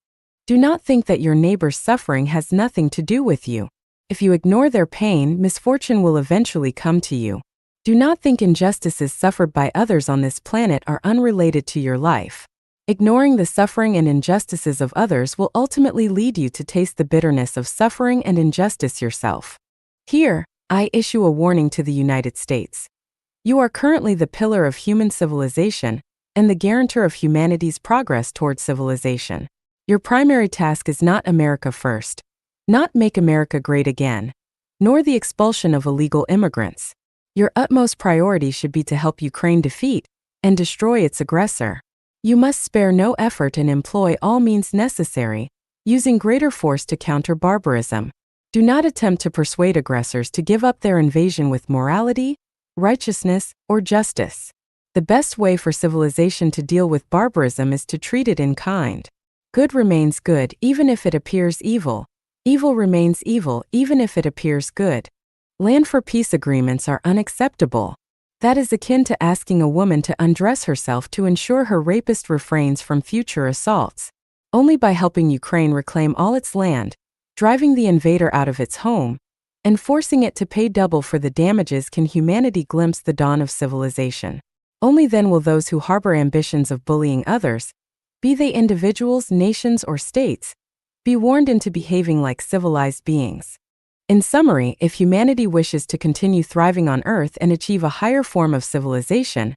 Do not think that your neighbor's suffering has nothing to do with you. If you ignore their pain, misfortune will eventually come to you. Do not think injustices suffered by others on this planet are unrelated to your life. Ignoring the suffering and injustices of others will ultimately lead you to taste the bitterness of suffering and injustice yourself. Here, I issue a warning to the United States. You are currently the pillar of human civilization and the guarantor of humanity's progress toward civilization. Your primary task is not America first, not make America great again, nor the expulsion of illegal immigrants. Your utmost priority should be to help Ukraine defeat and destroy its aggressor. You must spare no effort and employ all means necessary, using greater force to counter barbarism. Do not attempt to persuade aggressors to give up their invasion with morality, righteousness, or justice. The best way for civilization to deal with barbarism is to treat it in kind. Good remains good even if it appears evil. Evil remains evil even if it appears good. Land for peace agreements are unacceptable. That is akin to asking a woman to undress herself to ensure her rapist refrains from future assaults. Only by helping Ukraine reclaim all its land, driving the invader out of its home, and forcing it to pay double for the damages can humanity glimpse the dawn of civilization. Only then will those who harbor ambitions of bullying others, be they individuals, nations, or states, be warned into behaving like civilized beings. In summary, if humanity wishes to continue thriving on Earth and achieve a higher form of civilization,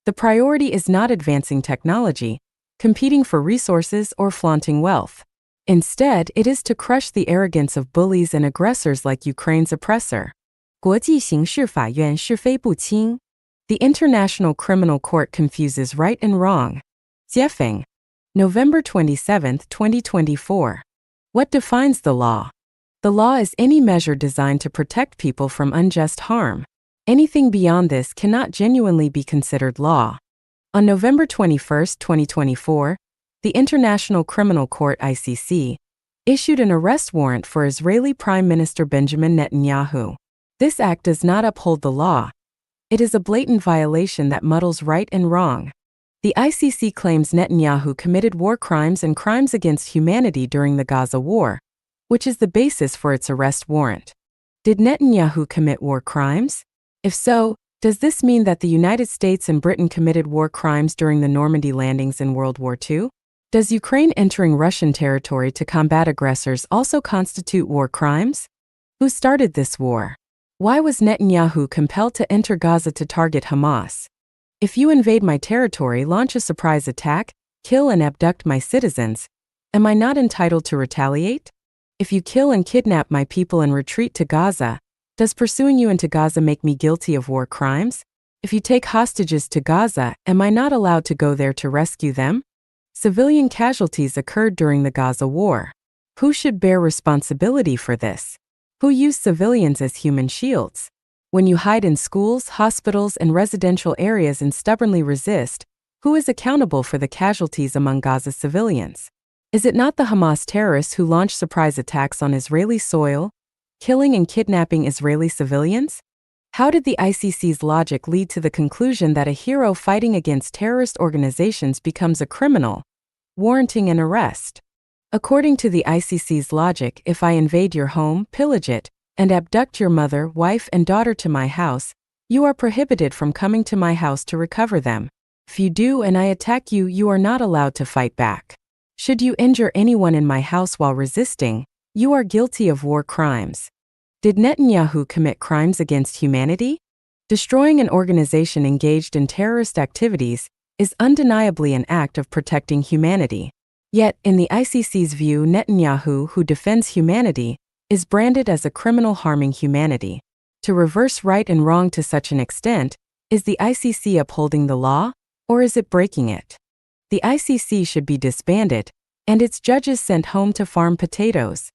the priority is not advancing technology, competing for resources, or flaunting wealth. Instead, it is to crush the arrogance of bullies and aggressors like Ukraine's oppressor. 国际刑事法院是非不清. The International Criminal Court confuses right and wrong. Jiefeng. November 27, 2024. What defines the law? The law is any measure designed to protect people from unjust harm. Anything beyond this cannot genuinely be considered law. On November 21, 2024, the International Criminal Court (ICC) issued an arrest warrant for Israeli Prime Minister Benjamin Netanyahu. This act does not uphold the law. It is a blatant violation that muddles right and wrong. The ICC claims Netanyahu committed war crimes and crimes against humanity during the Gaza war, which is the basis for its arrest warrant. Did Netanyahu commit war crimes? If so, does this mean that the United States and Britain committed war crimes during the Normandy landings in World War II? Does Ukraine entering Russian territory to combat aggressors also constitute war crimes? Who started this war? Why was Netanyahu compelled to enter Gaza to target Hamas? If you invade my territory, launch a surprise attack, kill and abduct my citizens, am I not entitled to retaliate? If you kill and kidnap my people and retreat to Gaza, does pursuing you into Gaza make me guilty of war crimes? If you take hostages to Gaza, am I not allowed to go there to rescue them? Civilian casualties occurred during the Gaza war. Who should bear responsibility for this? Who used civilians as human shields? When you hide in schools, hospitals, and residential areas and stubbornly resist, who is accountable for the casualties among Gaza civilians? Is it not the Hamas terrorists who launched surprise attacks on Israeli soil, killing and kidnapping Israeli civilians? How did the ICC's logic lead to the conclusion that a hero fighting against terrorist organizations becomes a criminal, warranting an arrest? According to the ICC's logic, if I invade your home, pillage it, and abduct your mother, wife, and daughter to my house, you are prohibited from coming to my house to recover them. If you do and I attack you, you are not allowed to fight back. Should you injure anyone in my house while resisting, you are guilty of war crimes. Did Netanyahu commit crimes against humanity? Destroying an organization engaged in terrorist activities is undeniably an act of protecting humanity. Yet, in the ICC's view, Netanyahu, who defends humanity, is branded as a criminal harming humanity. To reverse right and wrong to such an extent, is the ICC upholding the law, or is it breaking it? The ICC should be disbanded, and its judges sent home to farm potatoes.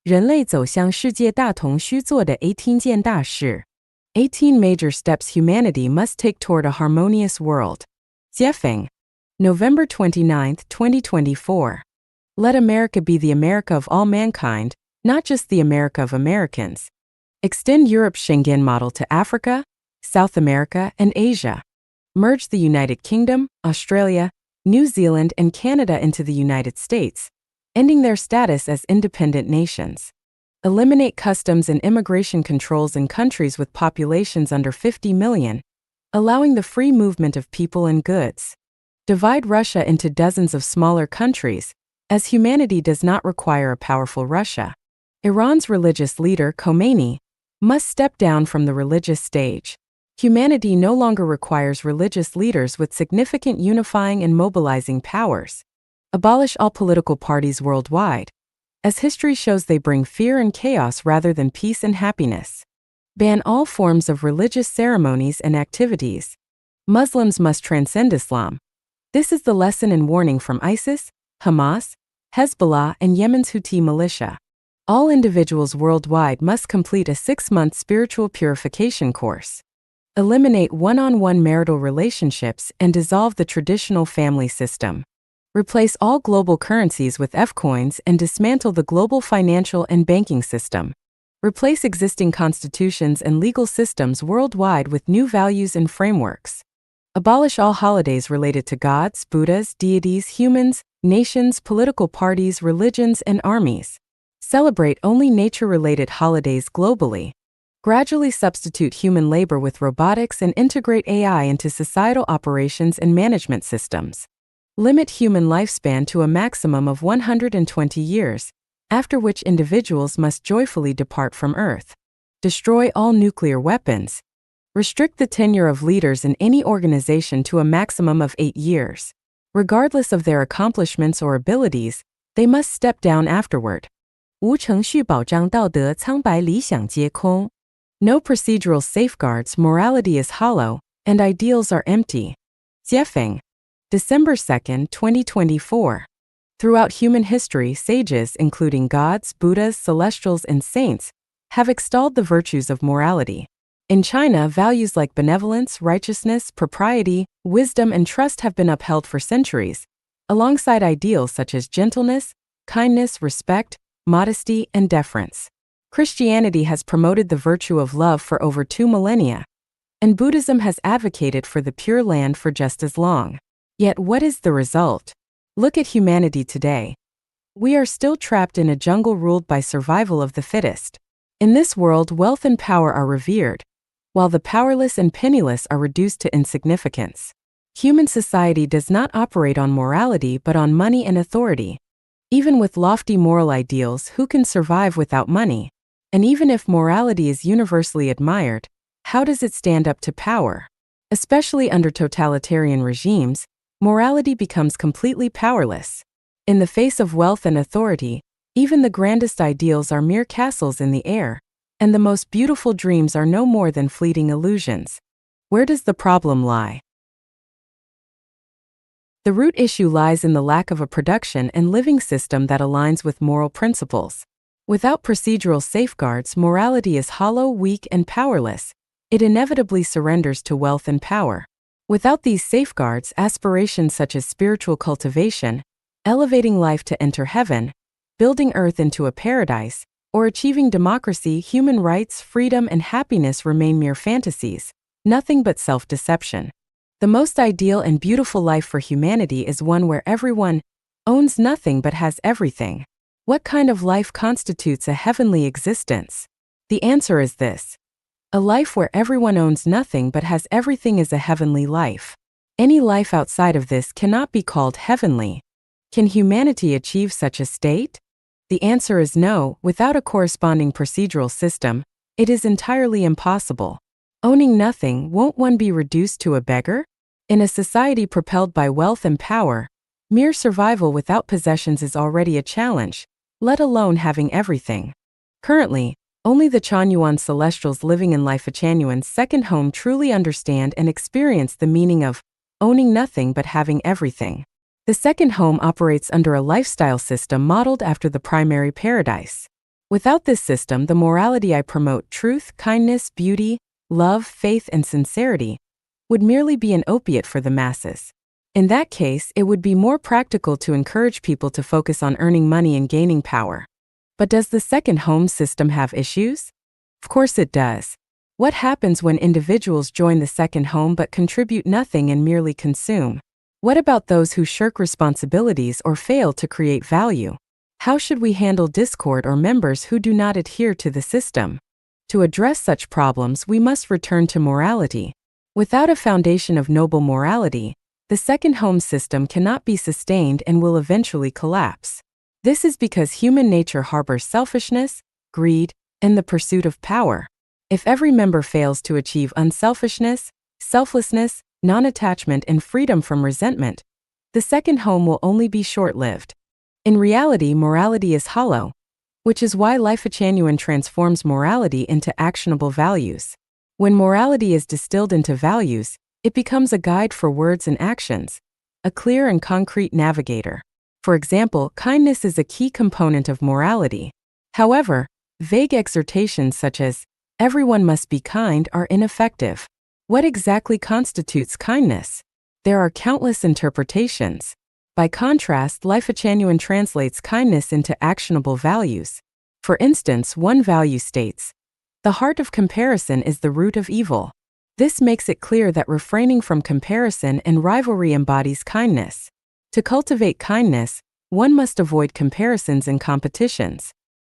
人类走向世界大同需做的18件大事. 18 major steps humanity must take toward a harmonious world. Jiefeng. November 29, 2024. Let America be the America of all mankind, not just the America of Americans. Extend Europe's Schengen model to Africa, South America, and Asia. Merge the United Kingdom, Australia, New Zealand, and Canada into the United States, ending their status as independent nations. Eliminate customs and immigration controls in countries with populations under 50 million, allowing the free movement of people and goods. Divide Russia into dozens of smaller countries, as humanity does not require a powerful Russia. Iran's religious leader, Khomeini, must step down from the religious stage. Humanity no longer requires religious leaders with significant unifying and mobilizing powers. Abolish all political parties worldwide, as history shows they bring fear and chaos rather than peace and happiness. Ban all forms of religious ceremonies and activities. Muslims must transcend Islam. This is the lesson and warning from ISIS, Hamas, Hezbollah, and Yemen's Houthi militia. All individuals worldwide must complete a 6-month spiritual purification course. Eliminate one-on-one marital relationships and dissolve the traditional family system. Replace all global currencies with F-coins and dismantle the global financial and banking system. Replace existing constitutions and legal systems worldwide with new values and frameworks. Abolish all holidays related to gods, Buddhas, deities, humans, nations, political parties, religions, and armies. Celebrate only nature-related holidays globally. Gradually substitute human labor with robotics and integrate AI into societal operations and management systems. Limit human lifespan to a maximum of 120 years, after which individuals must joyfully depart from Earth. Destroy all nuclear weapons. Restrict the tenure of leaders in any organization to a maximum of 8 years. Regardless of their accomplishments or abilities, they must step down afterward. 无程序保障道德苍白理想皆空. No procedural safeguards, morality is hollow, and ideals are empty. Jiefeng. December 2, 2024. Throughout human history, sages, including gods, Buddhas, celestials, and saints, have extolled the virtues of morality. In China, values like benevolence, righteousness, propriety, wisdom, and trust have been upheld for centuries, alongside ideals such as gentleness, kindness, respect, modesty, and deference. Christianity has promoted the virtue of love for over 2 millennia, and Buddhism has advocated for the Pure Land for just as long. Yet what is the result? Look at humanity today. We are still trapped in a jungle ruled by survival of the fittest. In this world, wealth and power are revered, while the powerless and penniless are reduced to insignificance. Human society does not operate on morality but on money and authority. Even with lofty moral ideals, who can survive without money? And even if morality is universally admired, how does it stand up to power? Especially under totalitarian regimes, morality becomes completely powerless. In the face of wealth and authority, even the grandest ideals are mere castles in the air, and the most beautiful dreams are no more than fleeting illusions. Where does the problem lie? The root issue lies in the lack of a production and living system that aligns with moral principles. Without procedural safeguards, morality is hollow, weak, and powerless. It inevitably surrenders to wealth and power. Without these safeguards, aspirations such as spiritual cultivation, elevating life to enter heaven, building earth into a paradise, or achieving democracy, human rights, freedom, and happiness remain mere fantasies, nothing but self-deception. The most ideal and beautiful life for humanity is one where everyone owns nothing but has everything. What kind of life constitutes a heavenly existence? The answer is this. A life where everyone owns nothing but has everything is a heavenly life. Any life outside of this cannot be called heavenly. Can humanity achieve such a state? The answer is no. Without a corresponding procedural system, it is entirely impossible. Owning nothing, won't one be reduced to a beggar? In a society propelled by wealth and power, mere survival without possessions is already a challenge, let alone having everything. Currently, only the Chanyuan celestials living in Lifechanyuan's second home truly understand and experience the meaning of owning nothing but having everything. The second home operates under a lifestyle system modeled after the primary paradise. Without this system, the morality I promote, truth, kindness, beauty, love, faith, and sincerity, would merely be an opiate for the masses. In that case, it would be more practical to encourage people to focus on earning money and gaining power. But does the second home system have issues? Of course it does. What happens when individuals join the second home but contribute nothing and merely consume? What about those who shirk responsibilities or fail to create value? How should we handle discord or members who do not adhere to the system? To address such problems, we must return to morality. Without a foundation of noble morality, the second home system cannot be sustained and will eventually collapse. This is because human nature harbors selfishness, greed, and the pursuit of power. If every member fails to achieve unselfishness, selflessness, non-attachment, and freedom from resentment, the second home will only be short-lived. In reality, morality is hollow, which is why Lifechanyuan transforms morality into actionable values. When morality is distilled into values, it becomes a guide for words and actions, a clear and concrete navigator. For example, kindness is a key component of morality. However, vague exhortations such as, everyone must be kind, are ineffective. What exactly constitutes kindness? There are countless interpretations. By contrast, Lifechanyuan translates kindness into actionable values. For instance, one value states, the heart of comparison is the root of evil. This makes it clear that refraining from comparison and rivalry embodies kindness. To cultivate kindness, one must avoid comparisons and competitions.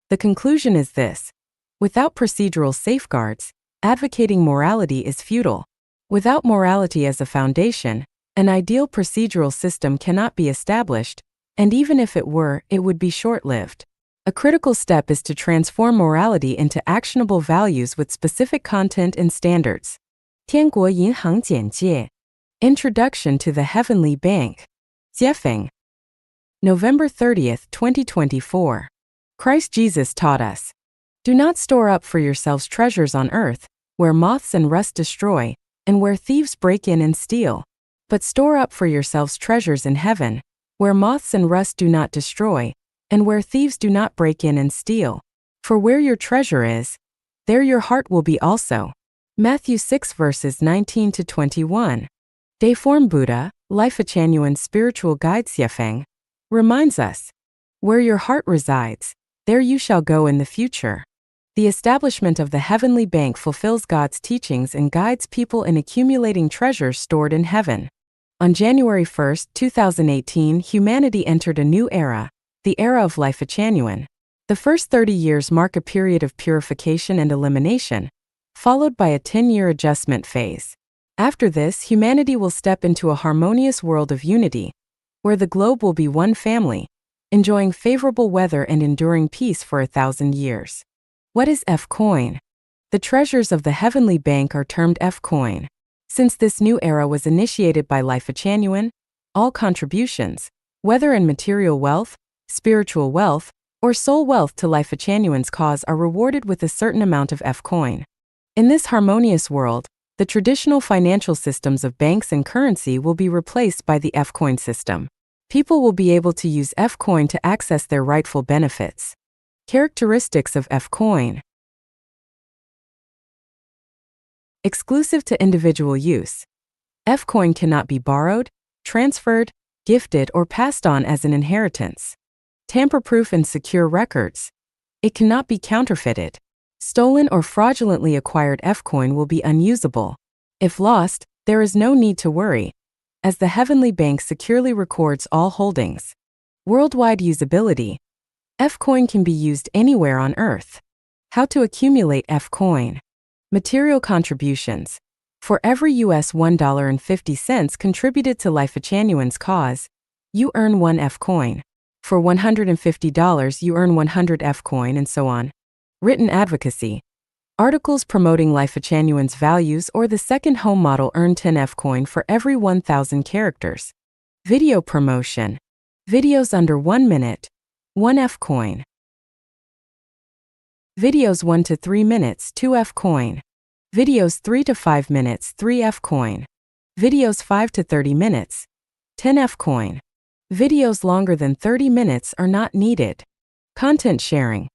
The conclusion is this: without procedural safeguards, advocating morality is futile. Without morality as a foundation, an ideal procedural system cannot be established, and even if it were, it would be short-lived. A critical step is to transform morality into actionable values with specific content and standards. 天国银行简介 Introduction to the Heavenly Bank. Jiefeng. November 30th, 2024. Christ Jesus taught us, do not store up for yourselves treasures on earth, where moths and rust destroy, and where thieves break in and steal. But store up for yourselves treasures in heaven, where moths and rust do not destroy, and where thieves do not break in and steal. For where your treasure is, there your heart will be also. Matthew 6 verses 19 to 21. Deiform Buddha, Lifechanyuan's spiritual guide Jiefeng, reminds us, where your heart resides, there you shall go in the future. The establishment of the Heavenly Bank fulfills God's teachings and guides people in accumulating treasures stored in heaven. On January 1, 2018, humanity entered a new era, the era of Lifechanyuan. The first 30 years mark a period of purification and elimination, followed by a 10-year adjustment phase. After this, humanity will step into a harmonious world of unity, where the globe will be one family, enjoying favorable weather and enduring peace for 1,000 years. What is F-Coin? The treasures of the Heavenly Bank are termed F-Coin. Since this new era was initiated by Lifechanyuan, All contributions, whether in material wealth, spiritual wealth, or soul wealth to Lifechanyuan's cause, are rewarded with a certain amount of F-coin. In this harmonious world, the traditional financial systems of banks and currency will be replaced by the F-coin system. People will be able to use F-coin to access their rightful benefits. Characteristics of F-coin. Exclusive to individual use. F-coin cannot be borrowed, transferred, gifted, or passed on as an inheritance. Tamper-proof and secure records. It cannot be counterfeited. Stolen or fraudulently acquired F-coin will be unusable. If lost, there is no need to worry, as the Heavenly Bank securely records all holdings. Worldwide usability. F-coin can be used anywhere on Earth. How to accumulate F-coin. Material contributions. For every US $1.50 contributed to Lifechanyuan's cause, you earn 1 F-coin. For $150, you earn 100 F-coin, and so on. Written advocacy. Articles promoting Lifechanyuan's values or the second home model earn 10 F-coin for every 1,000 characters. Video promotion. Videos under 1 minute, 1 F-coin. Videos 1 to 3 minutes, 2 F-coin. Videos 3 to 5 minutes, 3 F-coin. Videos 5 to 30 minutes, 10 F-coin. Videos longer than 30 minutes are not needed. Content sharing.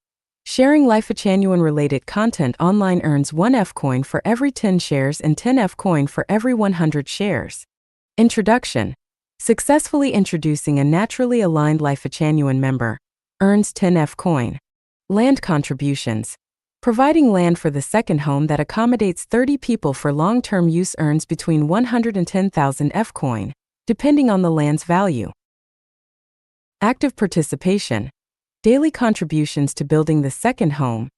Sharing Lifechanyuan related content online earns 1 F-coin for every 10 shares and 10 F-coin for every 100 shares. Introduction. Successfully introducing a naturally aligned Lifechanyuan member earns 10 F-coin. Land contributions. Providing land for the second home that accommodates 30 people for long-term use earns between 110,000 F-coin, depending on the land's value. Active participation. Daily contributions to building the second home,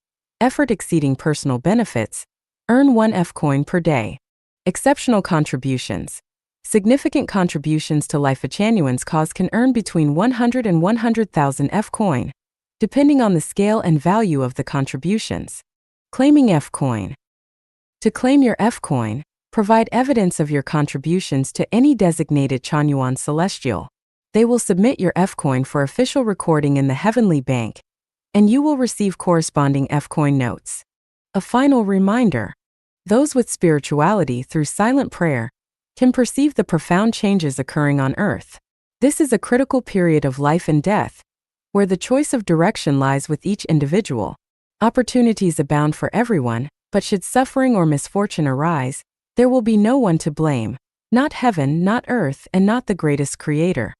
effort exceeding personal benefits, earn 1 F-coin per day. Exceptional contributions. Significant contributions to Lifechanyuan's cause can earn between 100 and 100,000 F-coin, depending on the scale and value of the contributions. Claiming F-coin. To claim your F-coin, provide evidence of your contributions to any designated Chanyuan celestial. They will submit your F-coin for official recording in the Heavenly Bank, and you will receive corresponding F-coin notes. A final reminder. Those with spirituality through silent prayer can perceive the profound changes occurring on Earth. This is a critical period of life and death, where the choice of direction lies with each individual. Opportunities abound for everyone, but should suffering or misfortune arise, there will be no one to blame, not heaven, not earth, and not the greatest creator.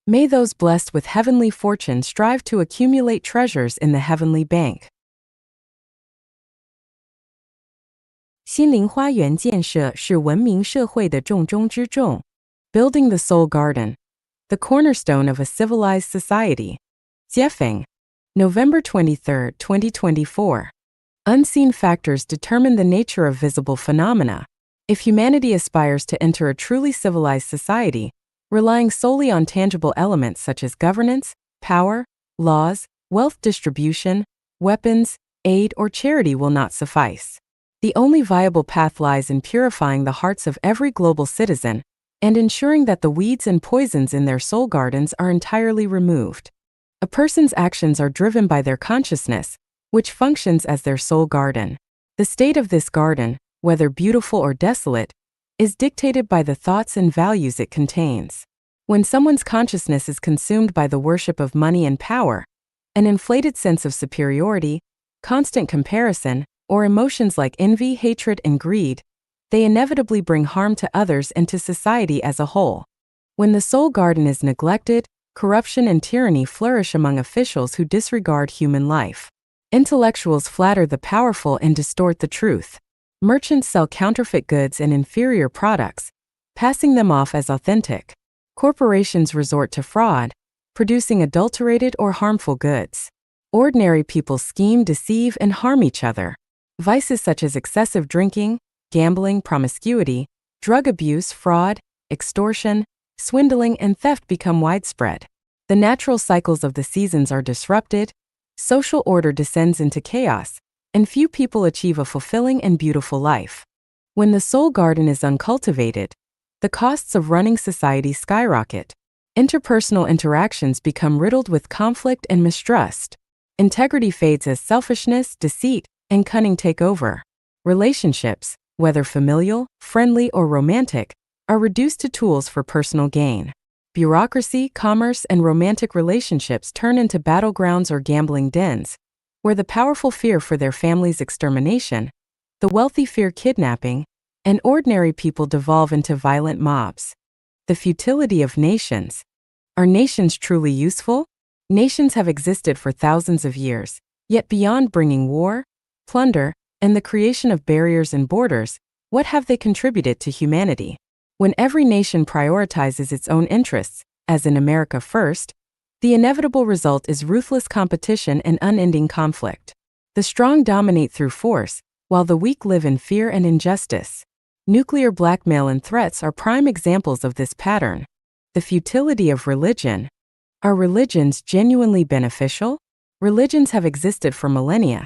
May those blessed with heavenly fortune strive to accumulate treasures in the Heavenly Bank. 心灵花园建设是文明社会的重中之重. Building the soul garden, the cornerstone of a civilized society. Jiefeng. November 23, 2024. Unseen factors determine the nature of visible phenomena. If humanity aspires to enter a truly civilized society, relying solely on tangible elements such as governance, power, laws, wealth distribution, weapons, aid, or charity will not suffice. The only viable path lies in purifying the hearts of every global citizen and ensuring that the weeds and poisons in their soul gardens are entirely removed. A person's actions are driven by their consciousness, which functions as their soul garden. The state of this garden, whether beautiful or desolate, is dictated by the thoughts and values it contains. When someone's consciousness is consumed by the worship of money and power, an inflated sense of superiority, constant comparison, or emotions like envy, hatred, and greed, they inevitably bring harm to others and to society as a whole. When the soul garden is neglected, corruption and tyranny flourish among officials who disregard human life. Intellectuals flatter the powerful and distort the truth. Merchants sell counterfeit goods and inferior products, passing them off as authentic. Corporations resort to fraud, producing adulterated or harmful goods. Ordinary people scheme, deceive, and harm each other. Vices such as excessive drinking, gambling, promiscuity, drug abuse, fraud, extortion, swindling, and theft become widespread. The natural cycles of the seasons are disrupted, social order descends into chaos, and few people achieve a fulfilling and beautiful life. When the soul garden is uncultivated, the costs of running society skyrocket. Interpersonal interactions become riddled with conflict and mistrust. Integrity fades as selfishness, deceit, and cunning take over. Relationships, whether familial, friendly, or romantic, are reduced to tools for personal gain. Bureaucracy, commerce, and romantic relationships turn into battlegrounds or gambling dens, where the powerful fear for their family's extermination, the wealthy fear kidnapping, and ordinary people devolve into violent mobs. The futility of nations. Are nations truly useful? Nations have existed for thousands of years, yet beyond bringing war, plunder, and the creation of barriers and borders, what have they contributed to humanity? When every nation prioritizes its own interests, as in America first, the inevitable result is ruthless competition and unending conflict. The strong dominate through force, while the weak live in fear and injustice. Nuclear blackmail and threats are prime examples of this pattern. The futility of religion. Are religions genuinely beneficial? Religions have existed for millennia,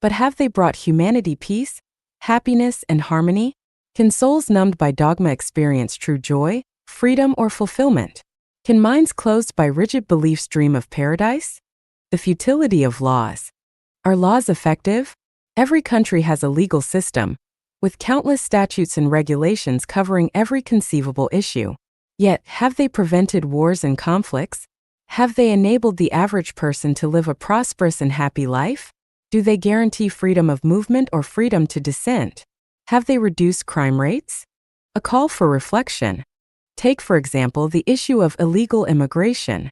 but have they brought humanity peace, happiness, and harmony? Can souls numbed by dogma experience true joy, freedom, or fulfillment? Can minds closed by rigid beliefs dream of paradise? The futility of laws. Are laws effective? Every country has a legal system, with countless statutes and regulations covering every conceivable issue. Yet, have they prevented wars and conflicts? Have they enabled the average person to live a prosperous and happy life? Do they guarantee freedom of movement or freedom to dissent? Have they reduced crime rates? A call for reflection. Take, for example, the issue of illegal immigration.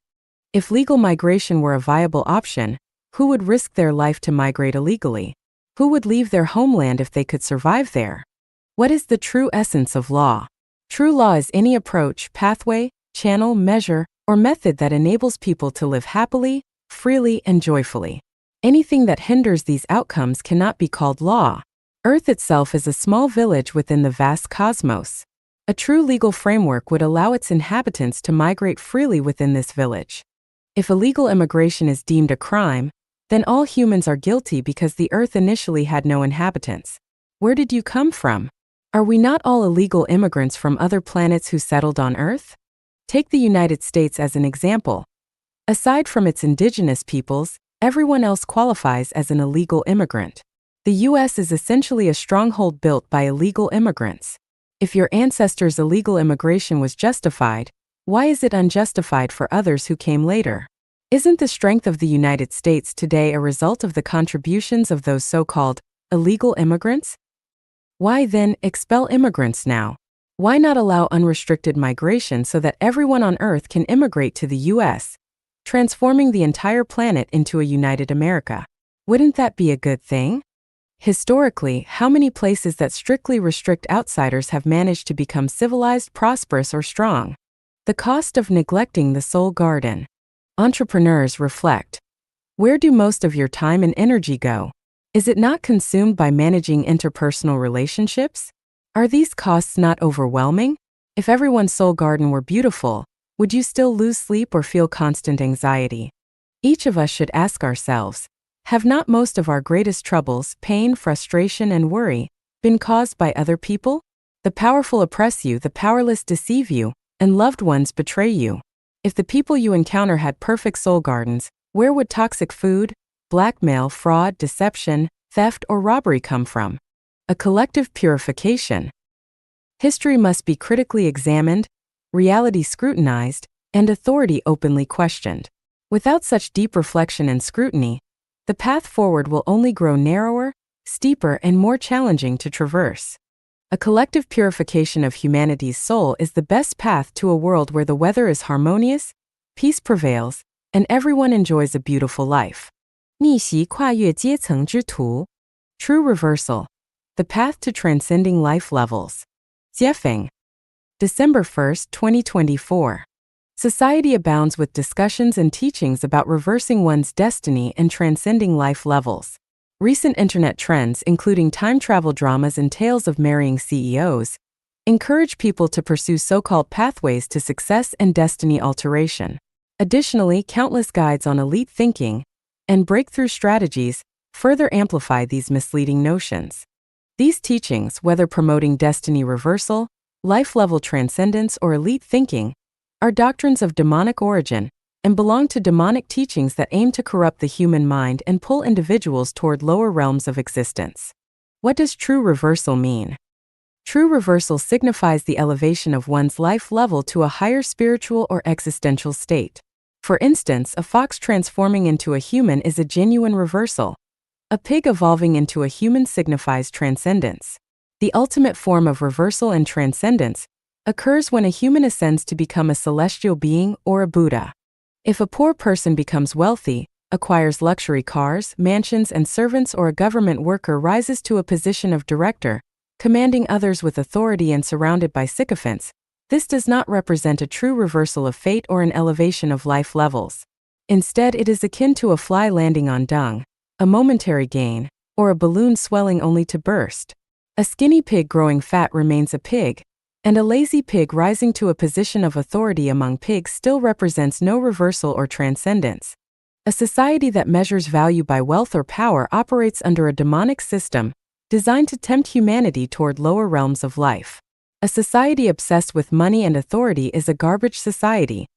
If legal migration were a viable option, who would risk their life to migrate illegally? Who would leave their homeland if they could survive there? What is the true essence of law? True law is any approach, pathway, channel, measure, or method that enables people to live happily, freely, and joyfully. Anything that hinders these outcomes cannot be called law. Earth itself is a small village within the vast cosmos. A true legal framework would allow its inhabitants to migrate freely within this village. If illegal immigration is deemed a crime, then all humans are guilty because the Earth initially had no inhabitants. Where did you come from? Are we not all illegal immigrants from other planets who settled on Earth? Take the United States as an example. Aside from its indigenous peoples, everyone else qualifies as an illegal immigrant. The U.S. is essentially a stronghold built by illegal immigrants. If your ancestors' illegal immigration was justified, why is it unjustified for others who came later? Isn't the strength of the United States today a result of the contributions of those so-called illegal immigrants? Why then expel immigrants now? Why not allow unrestricted migration so that everyone on Earth can immigrate to the U.S., transforming the entire planet into a united America? Wouldn't that be a good thing? Historically, how many places that strictly restrict outsiders have managed to become civilized, prosperous, or strong? The cost of neglecting the soul garden. Entrepreneurs reflect. Where do most of your time and energy go? Is it not consumed by managing interpersonal relationships? Are these costs not overwhelming? If everyone's soul garden were beautiful, would you still lose sleep or feel constant anxiety? Each of us should ask ourselves, have not most of our greatest troubles, pain, frustration, and worry been caused by other people? The powerful oppress you, the powerless deceive you, and loved ones betray you. If the people you encounter had perfect soul gardens, where would toxic food, blackmail, fraud, deception, theft, or robbery come from? A collective purification. History must be critically examined, reality scrutinized, and authority openly questioned. Without such deep reflection and scrutiny, the path forward will only grow narrower, steeper, and more challenging to traverse. A collective purification of humanity's soul is the best path to a world where the weather is harmonious, peace prevails, and everyone enjoys a beautiful life. 逆袭跨越阶层之途. True reversal. The path to transcending life levels. Jiefeng. December 1st, 2024. Society abounds with discussions and teachings about reversing one's destiny and transcending life levels. Recent internet trends, including time travel dramas and tales of marrying CEOs, encourage people to pursue so-called pathways to success and destiny alteration. Additionally, countless guides on elite thinking and breakthrough strategies further amplify these misleading notions. These teachings, whether promoting destiny reversal, life-level transcendence or elite thinking, are doctrines of demonic origin and belong to demonic teachings that aim to corrupt the human mind and pull individuals toward lower realms of existence. What does true reversal mean? True reversal signifies the elevation of one's life level to a higher spiritual or existential state. For instance, a fox transforming into a human is a genuine reversal. A pig evolving into a human signifies transcendence. The ultimate form of reversal and transcendence occurs when a human ascends to become a celestial being or a Buddha. If a poor person becomes wealthy, acquires luxury cars, mansions, and servants, or a government worker rises to a position of director, commanding others with authority and surrounded by sycophants, this does not represent a true reversal of fate or an elevation of life levels. Instead, it is akin to a fly landing on dung, a momentary gain, or a balloon swelling only to burst. A skinny pig growing fat remains a pig, and a lazy pig rising to a position of authority among pigs still represents no reversal or transcendence. A society that measures value by wealth or power operates under a demonic system designed to tempt humanity toward lower realms of life. A society obsessed with money and authority is a garbage society,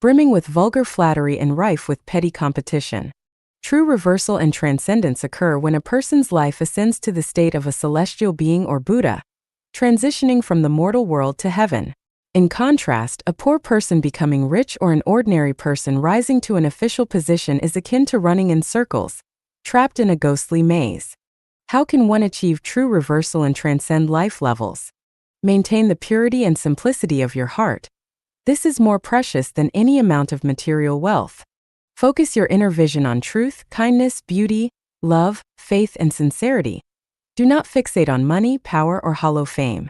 brimming with vulgar flattery and rife with petty competition. True reversal and transcendence occur when a person's life ascends to the state of a celestial being or Buddha, transitioning from the mortal world to heaven. In contrast, a poor person becoming rich or an ordinary person rising to an official position is akin to running in circles, trapped in a ghostly maze. How can one achieve true reversal and transcend life levels? Maintain the purity and simplicity of your heart. This is more precious than any amount of material wealth. Focus your inner vision on truth, kindness, beauty, love, faith, and sincerity. Do not fixate on money, power, or hollow fame.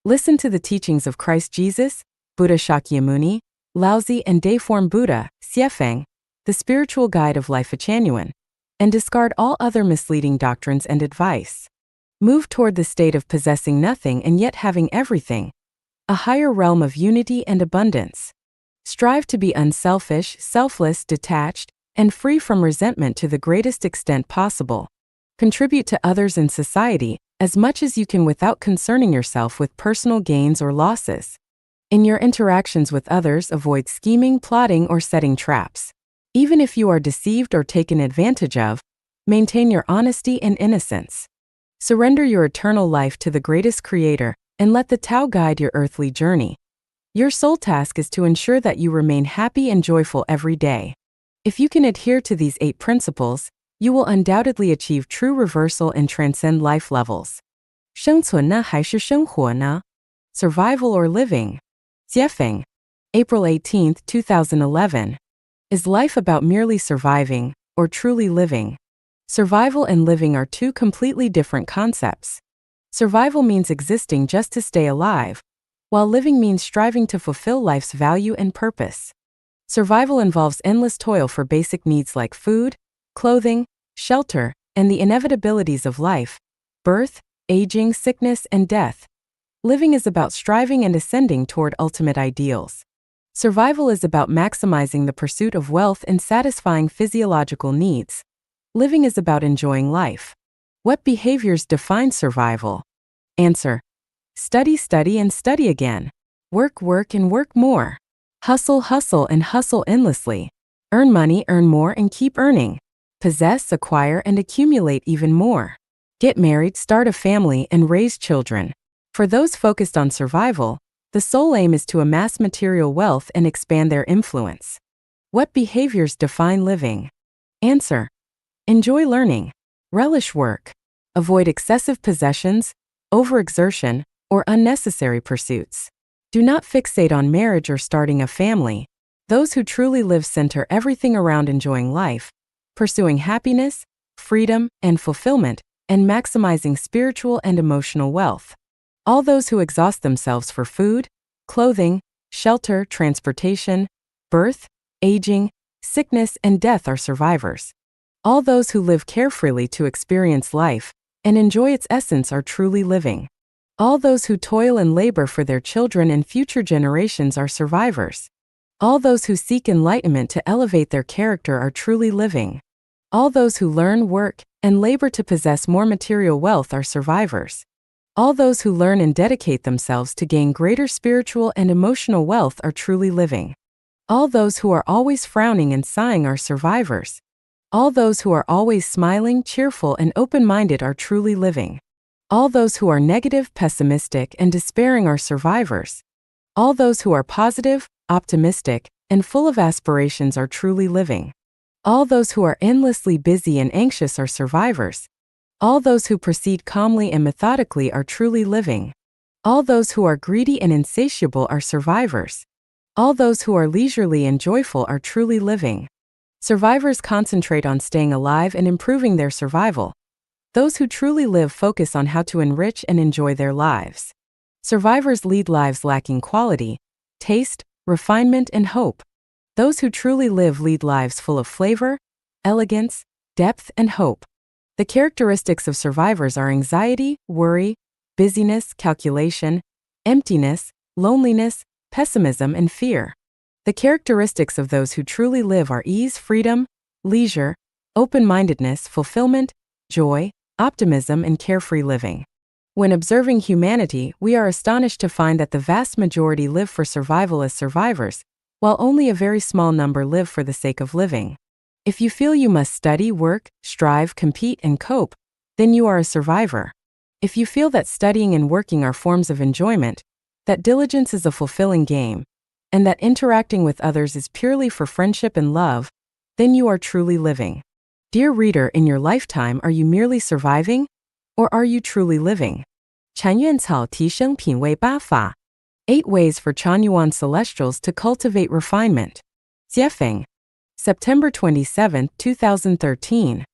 Listen to the teachings of Christ Jesus, Buddha Shakyamuni, Laozi, and Dayform Buddha, Xiefeng, the spiritual guide of Lifechanyuan, and discard all other misleading doctrines and advice. Move toward the state of possessing nothing and yet having everything, a higher realm of unity and abundance. Strive to be unselfish, selfless, detached, and free from resentment to the greatest extent possible. Contribute to others in society as much as you can without concerning yourself with personal gains or losses. In your interactions with others, avoid scheming, plotting, or setting traps. Even if you are deceived or taken advantage of, maintain your honesty and innocence. Surrender your eternal life to the greatest Creator and let the Tao guide your earthly journey. Your sole task is to ensure that you remain happy and joyful every day. If you can adhere to these 8 principles, you will undoubtedly achieve true reversal and transcend life levels. 生存呢还是生活呢? Survival or living? Xiefeng, April 18, 2011. Is life about merely surviving, or truly living? Survival and living are 2 completely different concepts. Survival means existing just to stay alive, while living means striving to fulfill life's value and purpose. Survival involves endless toil for basic needs like food, clothing, shelter, and the inevitabilities of life, birth, aging, sickness, and death. Living is about striving and ascending toward ultimate ideals. Survival is about maximizing the pursuit of wealth and satisfying physiological needs. Living is about enjoying life. What behaviors define survival? Answer: study, study, and study again. Work, work, and work more. Hustle, hustle, and hustle endlessly. Earn money, earn more, and keep earning. Possess, acquire, and accumulate even more. Get married, start a family, and raise children. For those focused on survival, the sole aim is to amass material wealth and expand their influence. What behaviors define living? Answer: enjoy learning. Relish work. Avoid excessive possessions, overexertion, or unnecessary pursuits. Do not fixate on marriage or starting a family. Those who truly live center everything around enjoying life, pursuing happiness, freedom, and fulfillment, and maximizing spiritual and emotional wealth. All those who exhaust themselves for food, clothing, shelter, transportation, birth, aging, sickness, and death are survivors. All those who live carefreely to experience life and enjoy its essence are truly living. All those who toil and labor for their children and future generations are survivors. All those who seek enlightenment to elevate their character are truly living. All those who learn, work, and labor to possess more material wealth are survivors. All those who learn and dedicate themselves to gain greater spiritual and emotional wealth are truly living. All those who are always frowning and sighing are survivors. All those who are always smiling, cheerful, and open-minded are truly living. All those who are negative, pessimistic, and despairing are survivors. All those who are positive, optimistic, and full of aspirations are truly living. All those who are endlessly busy and anxious are survivors. All those who proceed calmly and methodically are truly living. All those who are greedy and insatiable are survivors. All those who are leisurely and joyful are truly living. Survivors concentrate on staying alive and improving their survival. Those who truly live focus on how to enrich and enjoy their lives. Survivors lead lives lacking quality, taste, refinement, and hope. Those who truly live lead lives full of flavor, elegance, depth, and hope. The characteristics of survivors are anxiety, worry, busyness, calculation, emptiness, loneliness, pessimism, and fear. The characteristics of those who truly live are ease, freedom, leisure, open-mindedness, fulfillment, joy, optimism, and carefree living. When observing humanity, we are astonished to find that the vast majority live for survival as survivors, while only a very small number live for the sake of living. If you feel you must study, work, strive, compete, and cope, then you are a survivor. If you feel that studying and working are forms of enjoyment, that diligence is a fulfilling game, and that interacting with others is purely for friendship and love, then you are truly living. Dear reader, in your lifetime, are you merely surviving, or are you truly living? 禅院草提升品味八法 8 ways for Chanyuan celestials to cultivate refinement. Jiefeng. September 27, 2013.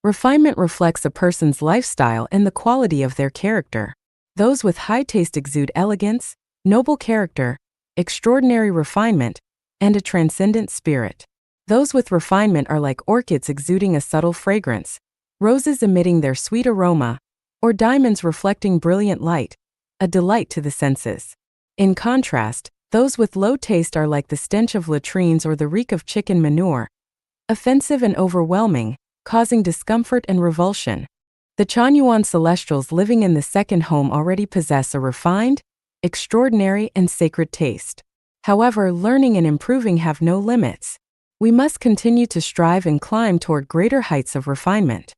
Refinement reflects a person's lifestyle and the quality of their character. Those with high taste exude elegance, noble character, extraordinary refinement, and a transcendent spirit. Those with refinement are like orchids exuding a subtle fragrance, roses emitting their sweet aroma, or diamonds reflecting brilliant light, a delight to the senses. In contrast, those with low taste are like the stench of latrines or the reek of chicken manure, offensive and overwhelming, causing discomfort and revulsion. The Chanyuan celestials living in the second home already possess a refined, extraordinary, and sacred taste. However, learning and improving have no limits. We must continue to strive and climb toward greater heights of refinement.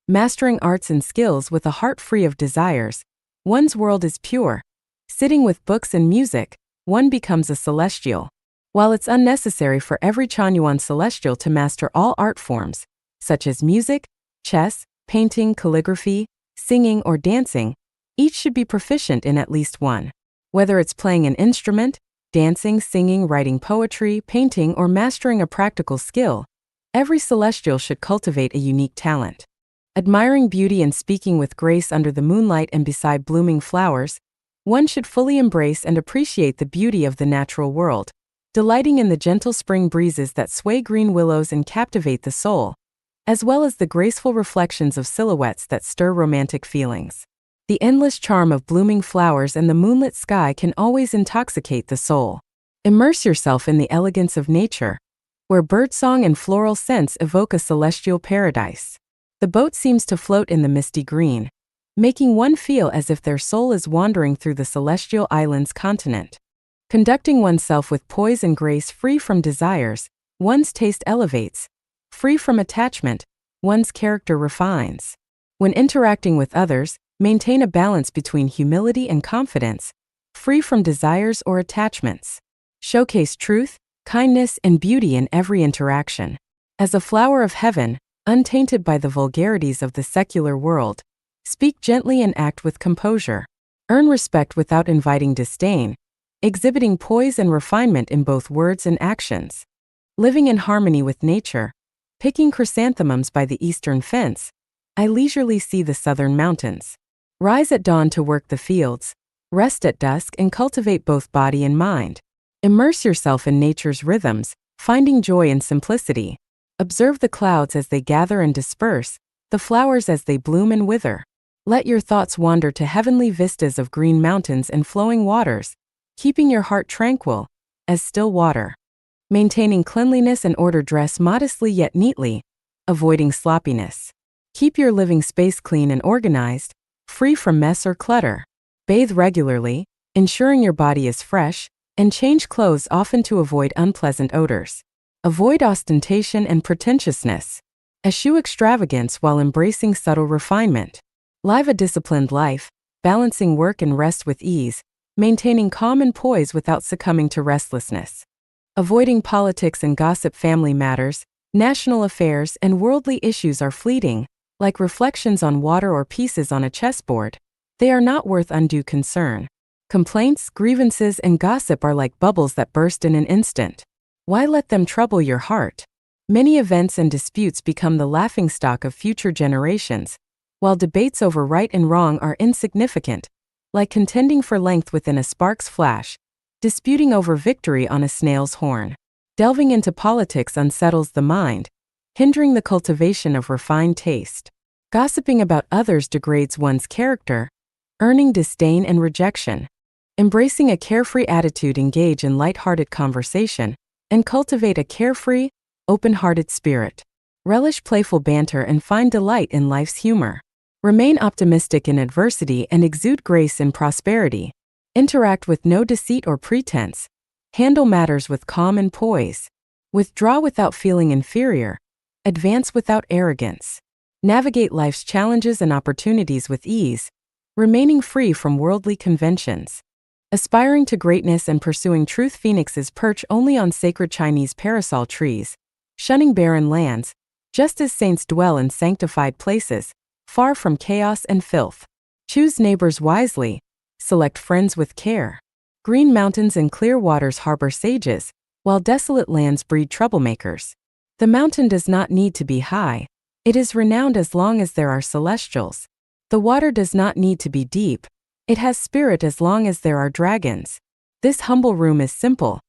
Mastering arts and skills with a heart free of desires, one's world is pure. Sitting with books and music, one becomes a celestial. While it's unnecessary for every Chanyuan celestial to master all art forms, such as music, chess, painting, calligraphy, singing, or dancing, each should be proficient in at least one. Whether it's playing an instrument, dancing, singing, writing poetry, painting, or mastering a practical skill, every celestial should cultivate a unique talent. Admiring beauty and speaking with grace under the moonlight and beside blooming flowers, one should fully embrace and appreciate the beauty of the natural world, delighting in the gentle spring breezes that sway green willows and captivate the soul, as well as the graceful reflections of silhouettes that stir romantic feelings. The endless charm of blooming flowers and the moonlit sky can always intoxicate the soul. Immerse yourself in the elegance of nature, where birdsong and floral scents evoke a celestial paradise. The boat seems to float in the misty green, making one feel as if their soul is wandering through the celestial island's continent. Conducting oneself with poise and grace, free from desires, one's taste elevates. Free from attachment, one's character refines. When interacting with others, maintain a balance between humility and confidence, free from desires or attachments. Showcase truth, kindness, and beauty in every interaction. As a flower of heaven, untainted by the vulgarities of the secular world, speak gently and act with composure. Earn respect without inviting disdain, exhibiting poise and refinement in both words and actions. Living in harmony with nature, picking chrysanthemums by the eastern fence, I leisurely see the southern mountains. Rise at dawn to work the fields, rest at dusk and cultivate both body and mind. Immerse yourself in nature's rhythms, finding joy in simplicity. Observe the clouds as they gather and disperse, the flowers as they bloom and wither. Let your thoughts wander to heavenly vistas of green mountains and flowing waters, keeping your heart tranquil, as still water. Maintaining cleanliness and order, dress modestly yet neatly, avoiding sloppiness. Keep your living space clean and organized, free from mess or clutter. Bathe regularly, ensuring your body is fresh, and change clothes often to avoid unpleasant odors. Avoid ostentation and pretentiousness. Eschew extravagance while embracing subtle refinement. Live a disciplined life, balancing work and rest with ease, maintaining calm and poise without succumbing to restlessness. Avoiding politics and gossip. Family matters, national affairs, and worldly issues are fleeting, like reflections on water or pieces on a chessboard. They are not worth undue concern. Complaints, grievances, and gossip are like bubbles that burst in an instant. Why let them trouble your heart? Many events and disputes become the laughingstock of future generations, while debates over right and wrong are insignificant, like contending for length within a spark's flash, disputing over victory on a snail's horn. Delving into politics unsettles the mind, hindering the cultivation of refined taste. Gossiping about others degrades one's character, earning disdain and rejection. Embracing a carefree attitude. Engage in light-hearted conversation, and cultivate a carefree, open-hearted spirit. Relish playful banter and find delight in life's humor. Remain optimistic in adversity and exude grace in prosperity. Interact with no deceit or pretense. Handle matters with calm and poise. Withdraw without feeling inferior. Advance without arrogance. Navigate life's challenges and opportunities with ease, remaining free from worldly conventions. Aspiring to greatness and pursuing truth. Phoenixes perch only on sacred Chinese parasol trees, shunning barren lands, just as saints dwell in sanctified places, far from chaos and filth. Choose neighbors wisely, select friends with care. Green mountains and clear waters harbor sages, while desolate lands breed troublemakers. The mountain does not need to be high. It is renowned as long as there are celestials. The water does not need to be deep. It has spirit as long as there are dragons. This humble room is simple,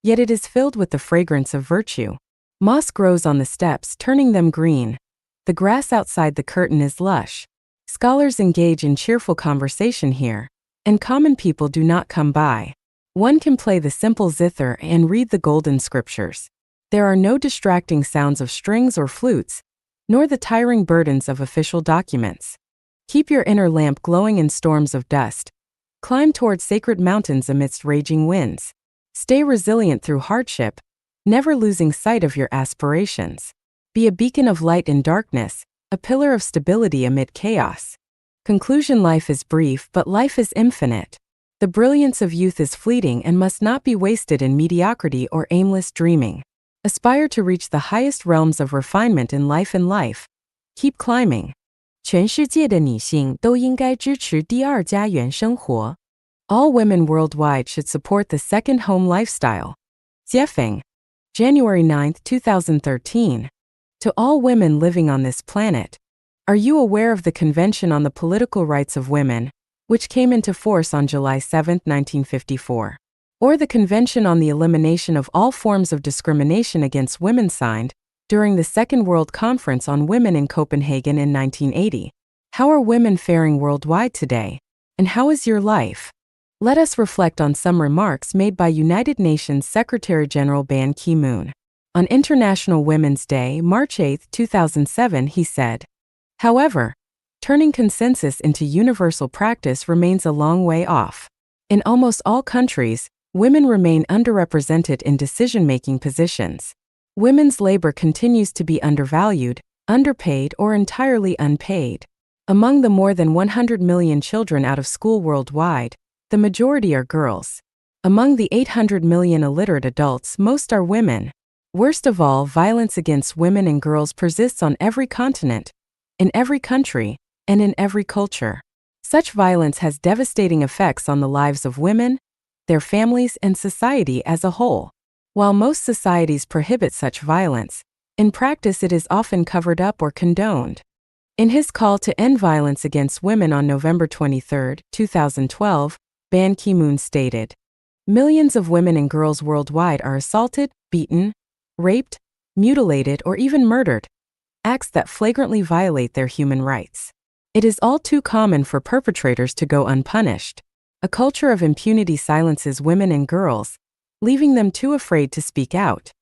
yet it is filled with the fragrance of virtue. Moss grows on the steps, turning them green. The grass outside the curtain is lush. Scholars engage in cheerful conversation here, and common people do not come by. One can play the simple zither and read the golden scriptures. There are no distracting sounds of strings or flutes, nor the tiring burdens of official documents. Keep your inner lamp glowing in storms of dust. Climb toward sacred mountains amidst raging winds. Stay resilient through hardship, never losing sight of your aspirations. Be a beacon of light in darkness, a pillar of stability amid chaos. Conclusion. Life is brief, but life is infinite. The brilliance of youth is fleeting and must not be wasted in mediocrity or aimless dreaming. Aspire to reach the highest realms of refinement in life and life. Keep climbing. 全世界的女性都应该支持第二家园生活. All women worldwide should support the second home lifestyle. Jiefeng. January 9, 2013. To all women living on this planet, are you aware of the Convention on the Political Rights of Women, which came into force on July 7, 1954? Or the Convention on the Elimination of All Forms of Discrimination Against Women signed during the Second World Conference on Women in Copenhagen in 1980? How are women faring worldwide today? And how is your life? Let us reflect on some remarks made by United Nations Secretary-General Ban Ki-moon. On International Women's Day, March 8, 2007, he said, "However, turning consensus into universal practice remains a long way off. In almost all countries, women remain underrepresented in decision-making positions. Women's labor continues to be undervalued, underpaid, or entirely unpaid. Among the more than 100 million children out of school worldwide, the majority are girls. Among the 800 million illiterate adults, most are women. Worst of all, violence against women and girls persists on every continent, in every country, and in every culture. Such violence has devastating effects on the lives of women, their families, and society as a whole. While most societies prohibit such violence, in practice it is often covered up or condoned." In his call to end violence against women on November 23, 2012, Ban Ki-moon stated, "Millions of women and girls worldwide are assaulted, beaten, raped, mutilated, or even murdered, acts that flagrantly violate their human rights. It is all too common for perpetrators to go unpunished. A culture of impunity silences women and girls, leaving them too afraid to speak out.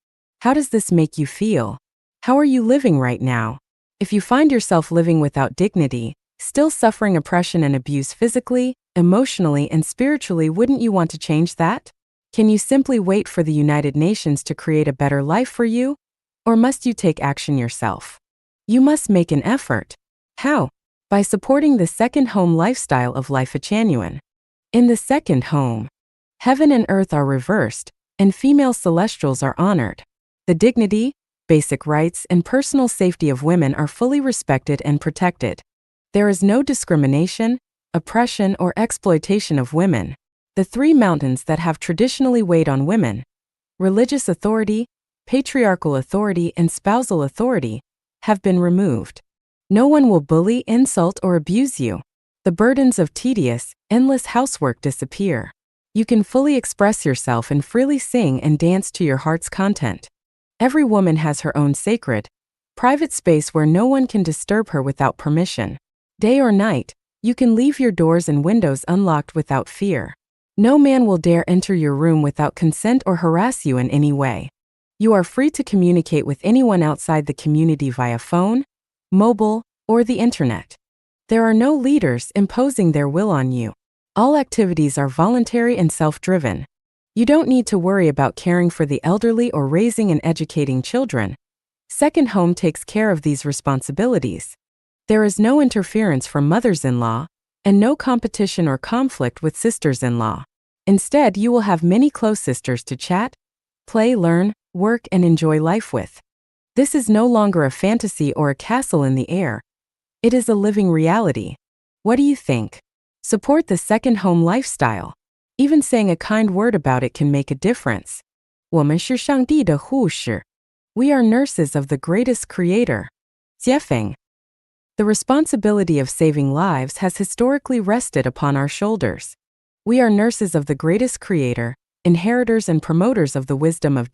How does this make you feel? How are you living right now? If you find yourself living without dignity, Still suffering oppression and abuse physically, emotionally, and spiritually, wouldn't you want to change that? Can you simply wait for the United Nations to create a better life for you? Or must you take action yourself? You must make an effort. How? By supporting the second home lifestyle of Lifechanyuan. In the second home, heaven and earth are reversed, and female celestials are honored. The dignity, basic rights, and personal safety of women are fully respected and protected. There is no discrimination, oppression, or exploitation of women. The three mountains that have traditionally weighed on women, religious authority, patriarchal authority, and spousal authority, have been removed. No one will bully, insult, or abuse you. The burdens of tedious, endless housework disappear. You can fully express yourself and freely sing and dance to your heart's content. Every woman has her own sacred, private space where no one can disturb her without permission. Day or night, you can leave your doors and windows unlocked without fear. No man will dare enter your room without consent or harass you in any way. You are free to communicate with anyone outside the community via phone, mobile, or the internet. There are no leaders imposing their will on you. All activities are voluntary and self-driven. You don't need to worry about caring for the elderly or raising and educating children. Second home takes care of these responsibilities. There is no interference from mothers-in-law, and no competition or conflict with sisters-in-law. Instead, you will have many close sisters to chat, play, learn, work, and enjoy life with. This is no longer a fantasy or a castle in the air. It is a living reality. What do you think? Support the second home lifestyle. Even saying a kind word about it can make a difference. 我们是上帝的护士. We are nurses of the greatest creator. 解放. The responsibility of saving lives has historically rested upon our shoulders. We are nurses of the greatest creator, inheritors and promoters of the wisdom of